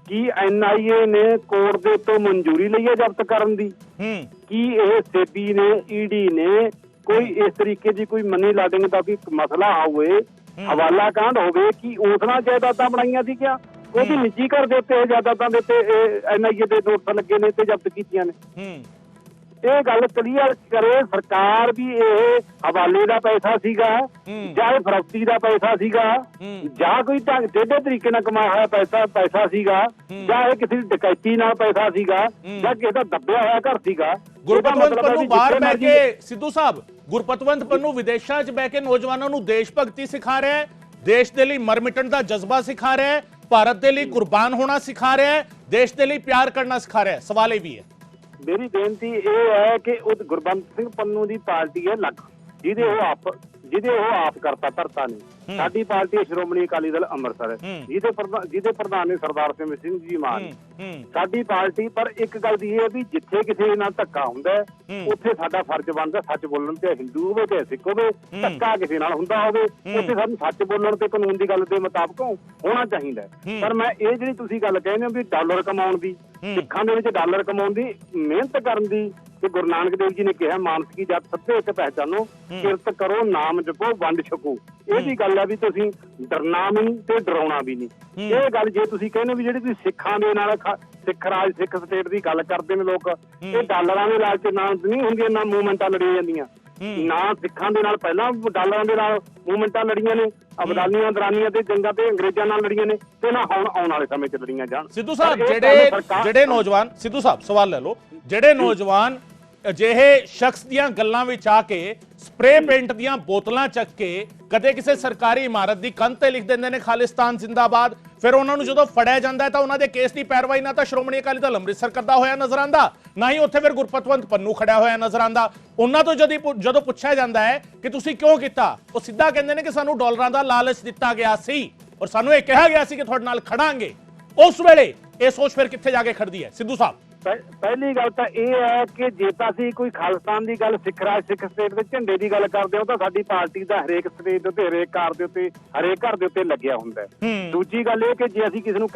ਕੀ NIA ਨੇ ਕੋਰਟ ਦੇ ਤੋਂ ਮਨਜ਼ੂਰੀ ਲਈ ਹੈ ਜ਼ਬਤ ਕਰਨ ਦੀ? ਕੀ ਇਹ ਸੇਬੀ ਨੇ, ED ਨੇ ਕੋਈ ਇਸ ਤਰੀਕੇ ਦੀ ਕੋਈ ਮਨੀ ਲਾਡਰਿੰਗ ਦਾ ਕੋਈ ਮਸਲਾ ਹੋਵੇ, ਹਵਾਲਾ ਕਾਂਡ ਹੋਵੇ, ਕਿ ਉਸ ਨਾਲ ਜਾਇਦਾਦਾਂ ਬਣਾਈਆਂ ਸੀ ਕਿਆ? ਉਹਦੀ ਨਿੱਜੀ ਘਰ ਦੇ ਉੱਤੇ ਜਾਇਦਾਦਾਂ ਦੇ ਉੱਤੇ NIA ਦੇ ਨੋਟਿਸ ਲੱਗੇ ਨੇ ਤੇ ਜ਼ਬਤ ਕੀਤੀਆਂ ਨੇ। ਇਹ ਗੱਲ ਕਲੀਅਰ ਕਰੇ ਸਰਕਾਰ ਵੀ ਇਹ ਹਵਾਲੇ ਦਾ ਪੈਸਾ ਸੀਗਾ ਜਾਂ ਇਹ ਫਰੌਤੀ ਦਾ ਪੈਸਾ ਸੀਗਾ ਜਾਂ ਕੋਈ ਟੇਢੇ ਤਰੀਕੇ ਨਾਲ ਕਮਾਇਆ ਹੋਇਆ ਪੈਸਾ ਸੀਗਾ ਜਾਂ ਇਹ ਕਿਸੇ ਦੀ ਡਕੈਤੀ ਨਾਲ ਪੈਸਾ ਸੀਗਾ ਜਾਂ ਕਿਸੇ ਦਾ ਦੱਬਿਆ ਹੋਇਆ ਘਰ ਸੀਗਾ।
ਗੁਰਪਤਵੰਤ ਪੰਨੂ ਬਾਹਰ ਬਹਿ ਕੇ, ਸਿੱਧੂ ਸਾਹਿਬ, ਗੁਰਪਤਵੰਤ ਪੰਨੂ ਵਿਦੇਸ਼ਾਂ 'ਚ ਬਹਿ ਕੇ ਨੌਜਵਾਨਾਂ ਨੂੰ ਦੇਸ਼ ਭਗਤੀ ਸਿਖਾ ਰਿਹਾ ਹੈ, ਦੇਸ਼ ਦੇ ਲਈ ਮਰ ਮਿਟਣ ਦਾ ਜਜ਼ਬਾ ਸਿਖਾ ਰਿਹਾ ਹੈ, ਭਾਰਤ ਦੇ ਲਈ ਕੁਰਬਾਨ ਹੋਣਾ ਸਿਖਾ ਰਿਹਾ ਹੈ, ਦੇਸ਼ ਦੇ ਲਈ ਪਿਆਰ ਕਰਨਾ ਸਿਖਾ ਰਿਹਾ ਹੈ। ਸਵਾਲ ਇਹ ਵੀ ਹੈ,
ਮੇਰੀ ਬੇਨਤੀ ਇਹ ਹੈ ਕਿ ਉਹ ਗੁਰਬੰਤ ਸਿੰਘ ਪੰਨੂ ਦੀ ਪਾਰਟੀ ਹੈ ਲੱਖ, ਜਿਹਦੇ ਉਹ ਆਪ ਕਰਤਾ ਧਰਤਾ ਨੇ। ਸਾਡੀ ਪਾਰਟੀ ਹੈ ਸ਼੍ਰੋਮਣੀ ਅਕਾਲੀ ਦਲ ਅੰਮ੍ਰਿਤਸਰ, ਜਿਹਦੇ ਪ੍ਰਧਾਨ ਨੇ ਸਰਦਾਰ ਸਿੰਘ ਜੀ ਮਾਨ। ਸਾਡੀ ਪਾਰਟੀ, ਪਰ ਇੱਕ ਗੱਲ ਦੀ ਇਹ ਹੈ ਵੀ ਜਿੱਥੇ ਕਿਸੇ ਨਾਲ ਧੱਕਾ ਹੁੰਦਾ ਉੱਥੇ ਸਾਡਾ ਫਰਜ਼ ਬਣਦਾ ਸੱਚ ਬੋਲਣ ਤੇ, ਹਿੰਦੂ ਹੋਵੇ ਤੇ ਸਿੱਖ ਹੋਵੇ, ਧੱਕਾ ਕਿਸੇ ਨਾਲ ਹੁੰਦਾ ਹੋਵੇ ਉੱਥੇ ਸਾਨੂੰ ਸੱਚ ਬੋਲਣ ਤੇ ਕਾਨੂੰਨ ਦੀ ਗੱਲ ਦੇ ਮੁਤਾਬਕ ਹੋਣਾ ਚਾਹੀਦਾ। ਪਰ ਮੈਂ ਇਹ ਜਿਹੜੀ ਤੁਸੀਂ ਗੱਲ ਕਹਿੰਦੇ ਹੋ ਵੀ ਡਾਲਰ ਕਮਾਉਣ ਦੀ, ਸਿੱਖਾਂ ਦੇ ਵਿੱਚ ਡਾਲਰ ਕਮਾਉਣ ਦੀ, ਮਿਹਨਤ ਕਰਨ ਦੀ, ਤੇ ਗੁਰੂ ਨਾਨਕ ਦੇਵ ਜੀ ਨੇ ਕਿਹਾ ਮਾਨਸਿਕੀ ਜਾਤ ਸੱਤੇ ਇੱਕ ਪਹਿਚਾਨੋ, ਕਿਰਤ ਕਰੋ, ਨਾਮ ਜਪੋ, ਵੰਡ ਛਕੋ। ਇਹ ਵੀ ਗੱਲ ਹੈ ਵੀ ਤੁਸੀਂ ਡਰਨਾ ਵੀ ਨਹੀਂ ਤੇ ਡਰਾਉਣਾ ਵੀ ਨਹੀਂ। ਇਹ ਗੱਲ ਜੇ ਤੁਸੀਂ ਕਹਿੰਦੇ ਵੀ ਜਿਹੜੀ ਤੁਸੀਂ ਸਿੱਖਾਂ ਦੇ ਨਾਲ ਸਿੱਖ ਰਾਜ, ਸਿੱਖ ਸਟੇਟ ਦੀ ਗੱਲ ਕਰਦੇ ਨੇ ਲੋਕ, ਇਹ ਡਾਲਰਾਂ ਦੇ ਲਾਲਚ ਨਾਲ ਨਹੀਂ ਹੁੰਦੀਆਂ ਨਾ ਮੂਵਮੈਂਟਾਂ ਲੜੀਆਂ ਜਾਂਦੀਆਂ, ਨਾ ਸਿੱਖਾਂ ਦੇ ਨਾਲ ਪਹਿਲਾਂ ਡਾਲਰਾਂ ਦੇ ਨਾਲ ਮੂਵਮੈਂਟਾਂ ਲੜੀਆਂ ਨੇ, ਅਬਦਾਲੀਆਂ ਦਰਾਨੀਆਂ ਤੇ ਜੰਗਾਂ ਤੇ ਅੰਗਰੇਜ਼ਾਂ ਨਾਲ ਲੜੀਆਂ ਨੇ, ਤੇ ਨਾ ਹੁਣ ਆਉਣ ਵਾਲੇ ਸਮੇਂ 'ਚ ਲੜੀਆਂ ਜਾਣ।
ਸਿੱਧੂ ਸਾਹਿਬ, ਜਿਹੜੇ ਨੌਜਵਾਨ, ਸਿੱਧੂ ਸਾਹਿਬ ਸਵਾਲ ਲੈ ਲਓ, ਜਿਹੜੇ ਨੌਜਵਾਨ ਅਜਿਹੇ ਸ਼ਖਸ ਦੀਆਂ ਗੱਲਾਂ ਵਿੱਚ ਆ ਕੇ ਸਪਰੇ ਪੇਂਟ ਦੀਆਂ ਬੋਤਲਾਂ ਚੱਕ ਕੇ ਕਦੇ ਕਿਸੇ ਸਰਕਾਰੀ ਇਮਾਰਤ ਦੀ ਕੰਧ ਤੇ ਲਿਖ ਦਿੰਦੇ ਨੇ ਖਾਲਿਸਤਾਨ ਜ਼ਿੰਦਾਬਾਦ, ਫਿਰ ਉਹਨਾਂ ਨੂੰ ਜਦੋਂ ਫੜਿਆ ਜਾਂਦਾ ਹੈ ਤਾਂ ਉਹਨਾਂ ਦੇ ਕੇਸ ਦੀ ਪੈਰਵਾਈ ਨਾ ਤਾਂ ਸ਼੍ਰੋਮਣੀ ਅਕਾਲੀ ਦਲ ਅੰਮ੍ਰਿਤਸਰ ਕਰਦਾ ਹੋਇਆ ਨਜ਼ਰ ਆਂਦਾ, ਨਾ ਹੀ ਉੱਥੇ ਫਿਰ ਗੁਰਪਤਵੰਤ ਪੰਨੂ ਖੜਿਆ ਹੋਇਆ ਨਜ਼ਰ ਆਂਦਾ। ਉਹਨਾਂ ਤੋਂ ਜਦੋਂ ਪੁੱਛਿਆ ਜਾਂਦਾ ਹੈ ਕਿ ਤੁਸੀਂ ਕਿਉਂ ਕੀਤਾ, ਉਹ ਸਿੱਧਾ ਕਹਿੰਦੇ ਨੇ ਕਿ ਸਾਨੂੰ ਡਾਲਰਾਂ ਦਾ ਲਾਲਚ ਦਿੱਤਾ ਗਿਆ ਸੀ ਔਰ ਸਾਨੂੰ ਇਹ ਕਿਹਾ ਗਿਆ ਸੀ ਕਿ ਤੁਹਾਡੇ ਨਾਲ ਖੜਾਂਗੇ। ਉਸ ਵੇਲੇ ਇਹ ਸੋਚ ਫਿਰ ਕਿੱਥੇ ਜਾ ਕੇ ਖੜਦੀ ਹੈ ਸਿੱਧੂ ਸਾਹਿਬ?
ਪਹਿਲੀ ਗੱਲ ਤਾਂ ਇਹ ਹੈ ਕਿ ਜੇ ਤਾਂ ਅਸੀਂ ਕੋਈ ਖਾਲਿਸਤਾਨ ਦੀ ਗੱਲ, ਸਿੱਖ ਰਾਜ, ਸਿੱਖ ਸਟੇਟ ਦੇ ਝੰਡੇ ਦੀ ਗੱਲ ਕਰਦੇ ਹਾਂ ਤਾਂ ਸਾਡੀ ਪਾਰਟੀ ਦਾ ਹਰੇਕ ਸਟੇਟ ਦੇ ਉੱਤੇ, ਹਰੇਕ ਕਾਰ ਦੇ ਉੱਤੇ, ਹਰੇਕ ਘਰ ਦੇ ਉੱਤੇ ਲੱਗਿਆ ਹੁੰਦਾ ਹੈ। ਦੂਜੀ ਗੱਲ ਇਹ ਕਿ ਜੇ ਅਸੀਂ ਕਿਸੇ ਨੂੰ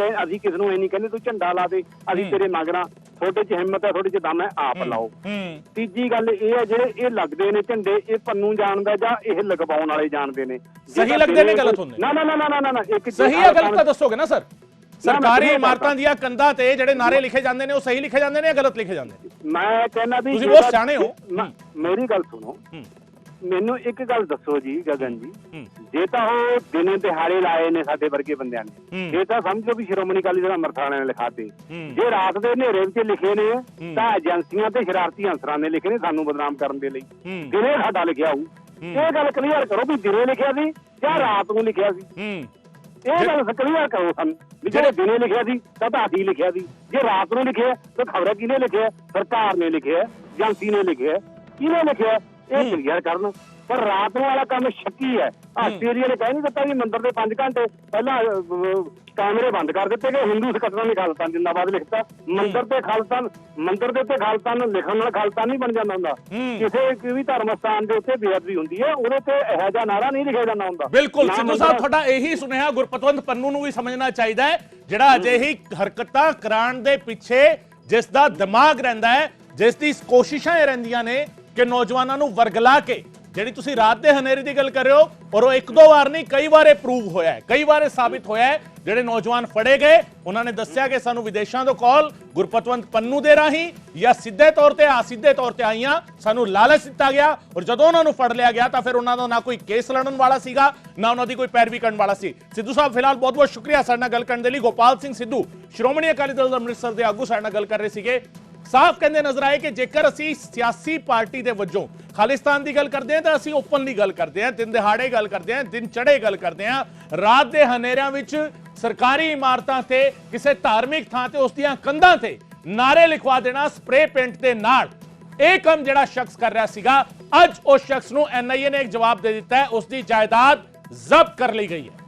ਇਹ ਨਹੀਂ ਕਹਿੰਦੇ ਤੂੰ ਝੰਡਾ ਲਾ ਦੇ, ਅਸੀਂ ਤੇਰੇ ਮਗਰਾਂ, ਤੁਹਾਡੇ 'ਚ ਹਿੰਮਤ ਹੈ, ਤੁਹਾਡੇ 'ਚ ਦਮ ਹੈ, ਆਪ ਲਾਓ। ਤੀਜੀ ਗੱਲ ਇਹ ਹੈ ਜਿਹੜੇ ਇਹ ਲੱਗਦੇ ਨੇ ਝੰਡੇ, ਇਹ ਪੰਨੂ ਜਾਣਦਾ ਜਾਂ ਇਹ ਲਗਵਾਉਣ ਵਾਲੇ ਜਾਣਦੇ ਨੇ।
ਸਹੀ ਲੱਗਦੇ ਨੇ, ਗਲਤ ਹੁੰਦੇ?
ਨਾ, ਇੱਕ
ਸਹੀ ਹੈ ਗਲਤ ਤਾਂ ਦੱਸੋਗੇ ਨਾ ਸਰ? ਸਰਕਾਰੀ ਇਮਾਰਤਾਂ ਦੀਆਂ ਕੰਧਾਂ ਤੇ ਜਿਹੜੇ ਨਾਰੇ ਲਿਖੇ ਜਾਂਦੇ ਨੇ ਉਹ ਸਹੀ ਲਿਖੇ ਜਾਂਦੇ ਨੇ ਜਾਂ ਗਲਤ ਲਿਖੇ ਜਾਂਦੇ ਨੇ?
ਮੈਂ ਕਹਿੰਦਾ ਵੀ
ਤੁਸੀਂ ਬਹੁਤ ਸਿਆਣੇ ਹੋ।
ਮੇਰੀ ਗੱਲ ਸੁਣੋ, ਮੈਨੂੰ ਇੱਕ ਗੱਲ ਦੱਸੋ ਜੀ ਗਗਨ ਜੀ, ਜੇ ਤਾਂ ਉਹ ਦਿਨੇ ਦਿਹਾੜੇ ਲਾਏ ਨੇ ਸਾਡੇ ਵਰਗੇ ਬੰਦਿਆਂ ਨੇ, ਜੇ ਤਾਂ ਸਮਝੋ ਵੀ ਸ਼੍ਰੋਮਣੀ ਅਕਾਲੀ ਦਲ ਅੰਮ੍ਰਿਤਸਰ ਨੇ ਲਿਖਾਤੇ, ਜੇ ਰਾਤ ਦੇ ਹਨੇਰੇ ਵਿੱਚ ਲਿਖੇ ਨੇ ਤਾਂ ਏਜੰਸੀਆਂ ਤੇ ਸ਼ਰਾਰਤੀ ਅਨਸਰਾਂ ਨੇ ਲਿਖੇ ਨੇ ਸਾਨੂੰ ਬਦਨਾਮ ਕਰਨ ਦੇ ਲਈ। ਦਿਨੇ ਸਾਡਾ ਲਿਖਿਆ ਹੋਊ, ਇਹ ਗੱਲ ਕਲੀਅਰ ਕਰੋ ਵੀ ਦਿਨੇ ਲਿਖਿਆ ਸੀ ਜਾਂ ਰਾਤ ਨੂੰ ਲਿਖਿਆ ਸੀ। ਇਹ ਗੱਲ ਕਲੀਅਰ ਕਰੋ ਸਾਨੂੰ ਵੀ ਜਿਹੜੇ ਦਿਨੇ ਲਿਖਿਆ ਸੀ ਤਾਂ ਅਸੀਂ ਲਿਖਿਆ ਸੀ, ਜੇ ਰਾਤ ਨੂੰ ਲਿਖਿਆ ਤਾਂ ਖਬਰ ਕਿਹਨੇ ਲਿਖਿਆ, ਸਰਕਾਰ ਨੇ ਲਿਖਿਆ, ਏਜੰਸੀ ਨੇ ਲਿਖਿਆ, ਕਿਹਨੇ ਲਿਖਿਆ, ਇਹ ਕਲੀਅਰ ਕਰਨ। ਪਰ ਰਾਤ ਨੂੰ ਵਾਲਾ ਕੰਮ ਸ਼ੱਕੀ ਹੈ। ਆਸਟ੍ਰੇਲੀਆ ਨੇ ਕਹਿ ਨਹੀਂ ਦਿੱਤਾ ਵੀ ਮੰਦਰ ਦੇ 5 ਘੰਟੇ ਪਹਿਲਾਂ ਕੈਮਰੇ ਬੰਦ ਕਰ ਦਿੱਤੇ ਗਏ, ਹਿੰਦੂ ਸਕੱਤਰਾਂ ਨੇ ਖਾਲਿਸਤਾਨ ਜਿੰਦਾਬਾਦ ਲਿਖਤਾ। ਮੰਦਰ ਦੇ ਉੱਤੇ ਖਾਲਿਸਤਾਨ ਲਿਖਣ ਨਾਲ ਖਾਲਿਸਤਾਨ ਨਹੀਂ ਬਣ ਜਾਂਦਾ ਹੁੰਦਾ। ਕਿਸੇ ਵੀ ਧਰਮ ਸਥਾਨ ਦੇ ਉੱਤੇ ਬੇਅਦਬੀ ਹੁੰਦੀ ਹੈ, ਉਹਦੇ ਤੇ ਇਹੋ ਜਿਹਾ ਨਾਰਾ ਨਹੀਂ ਲਿਖਿਆ ਜਾਂਦਾ ਹੁੰਦਾ।
ਬਿਲਕੁਲ ਸਿੱਧੂ ਸਾਹਿਬ, ਤੁਹਾਡਾ ਇਹੀ ਸੁਨੇਹਾ ਗੁਰਪਤਵੰਤ ਪੰਨੂ ਨੂੰ ਵੀ ਸਮਝਣਾ ਚਾਹੀਦਾ ਹੈ, ਜਿਹੜਾ ਅਜਿਹੀ ਹਰਕਤਾਂ ਕਰਾਉਣ ਦੇ ਪਿੱਛੇ ਜਿਸ ਦਾ ਦਿਮਾਗ ਰਹਿੰਦਾ ਹੈ, ਜਿਸ ਦੀ ਕੋਸ਼ਿਸ਼ਾਂ ਇਹ ਰਹਿੰਦੀਆਂ ਨੇ ਕਿ ਨੌਜਵਾਨਾਂ ਨੂੰ ਵਰਗਲਾ ਕੇ, ਜਿਹੜੀ ਤੁਸੀਂ ਰਾਤ ਦੇ ਹਨੇਰੇ ਦੀ ਗੱਲ ਕਰ ਰਹੇ ਹੋ, ਔਰ ਉਹ ਇੱਕ ਦੋ ਵਾਰ ਨਹੀਂ ਕਈ ਵਾਰ ਇਹ ਪ੍ਰੂਵ ਹੋਇਆ ਹੈ, ਕਈ ਵਾਰ ਇਹ ਸਾਬਿਤ ਹੋਇਆ ਹੈ। ਜਿਹੜੇ ਨੌਜਵਾਨ ਫੜੇ ਗਏ ਉਹਨਾਂ ਨੇ ਦੱਸਿਆ ਕਿ ਸਾਨੂੰ ਵਿਦੇਸ਼ਾਂ ਤੋਂ ਕਾਲ ਗੁਰਪਤਵੰਤ ਪੰਨੂ ਦੇ ਰਾਹੀਂ ਜਾਂ ਸਿੱਧੇ ਤੌਰ ਤੇ ਅਸਿੱਧੇ ਤੌਰ ਤੇ ਆਈਆਂ, ਸਾਨੂੰ ਲਾਲਚ ਦਿੱਤਾ ਗਿਆ ਔਰ ਜਦੋਂ ਉਹਨਾਂ ਨੂੰ ਫੜ ਲਿਆ ਗਿਆ ਤਾਂ ਫਿਰ ਉਹਨਾਂ ਦਾ ਨਾ ਕੋਈ ਕੇਸ ਲੜਨ ਵਾਲਾ ਸੀਗਾ, ਨਾ ਉਹਨਾਂ ਦੀ ਕੋਈ ਪੈਰਵੀ ਕਰਨ ਵਾਲਾ ਸੀ। ਸਿੱਧੂ ਸਾਹਿਬ ਫਿਲਹਾਲ ਬਹੁਤ ਬਹੁਤ ਸ਼ੁਕਰੀਆ ਸਾਡੇ ਨਾਲ ਗੱਲ ਕਰਨ ਦੇ ਲਈ। ਗੋਪਾਲ ਸਿੰਘ ਸਿੱਧੂ ਸ਼੍ਰੋਮਣੀ ਅਕਾਲੀ ਦਲ ਅੰਮ੍ਰਿਤਸਰ ਦੇ ਆਗੂ ਸਾਡੇ ਨਾਲ ਗੱਲ ਕਰ ਰਹੇ ਸੀਗੇ। ਸਾਫ਼ ਕਹਿੰਦੇ ਨਜ਼ਰ ਆਏ ਕਿ ਜੇਕਰ ਅਸੀਂ ਸਿਆਸੀ ਪਾਰਟੀ ਦੇ ਵਜੋਂ ਖਾਲਿਸਤਾਨ ਦੀ ਗੱਲ ਕਰਦੇ ਹਾਂ ਤਾਂ ਅਸੀਂ ਓਪਨਲੀ ਗੱਲ ਕਰਦੇ ਹਾਂ, ਦਿਨ ਦਿਹਾੜੇ ਗੱਲ ਕਰਦੇ ਹਾਂ, ਦਿਨ ਚੜ੍ਹੇ ਗੱਲ ਕਰਦੇ ਹਾਂ, ਰਾਤ ਦੇ ਹਨੇਰਿਆਂ ਵਿੱਚ ਸਰਕਾਰੀ ਇਮਾਰਤਾਂ ਤੇ ਕਿਸੇ ਧਾਰਮਿਕ ਥਾਂ ਤੇ ਉਸ ਦੀਆਂ ਕੰਧਾਂ ਤੇ ਨਾਰੇ ਲਿਖਵਾ ਦੇਣਾ ਸਪਰੇ ਪੇਂਟ ਦੇ ਨਾਲ। ਇਹ ਕੰਮ ਜਿਹੜਾ ਸ਼ਖਸ ਕਰ ਰਿਹਾ ਸੀਗਾ, ਅੱਜ ਉਸ ਸ਼ਖਸ ਨੂੰ NIA ਨੇ ਇੱਕ ਜਵਾਬ ਦੇ ਦਿੱਤਾ ਹੈ, ਉਸ ਦੀ ਜਾਇਦਾਦ ਜ਼ਬਤ ਕਰ ਲਈ ਗਈ ਹੈ।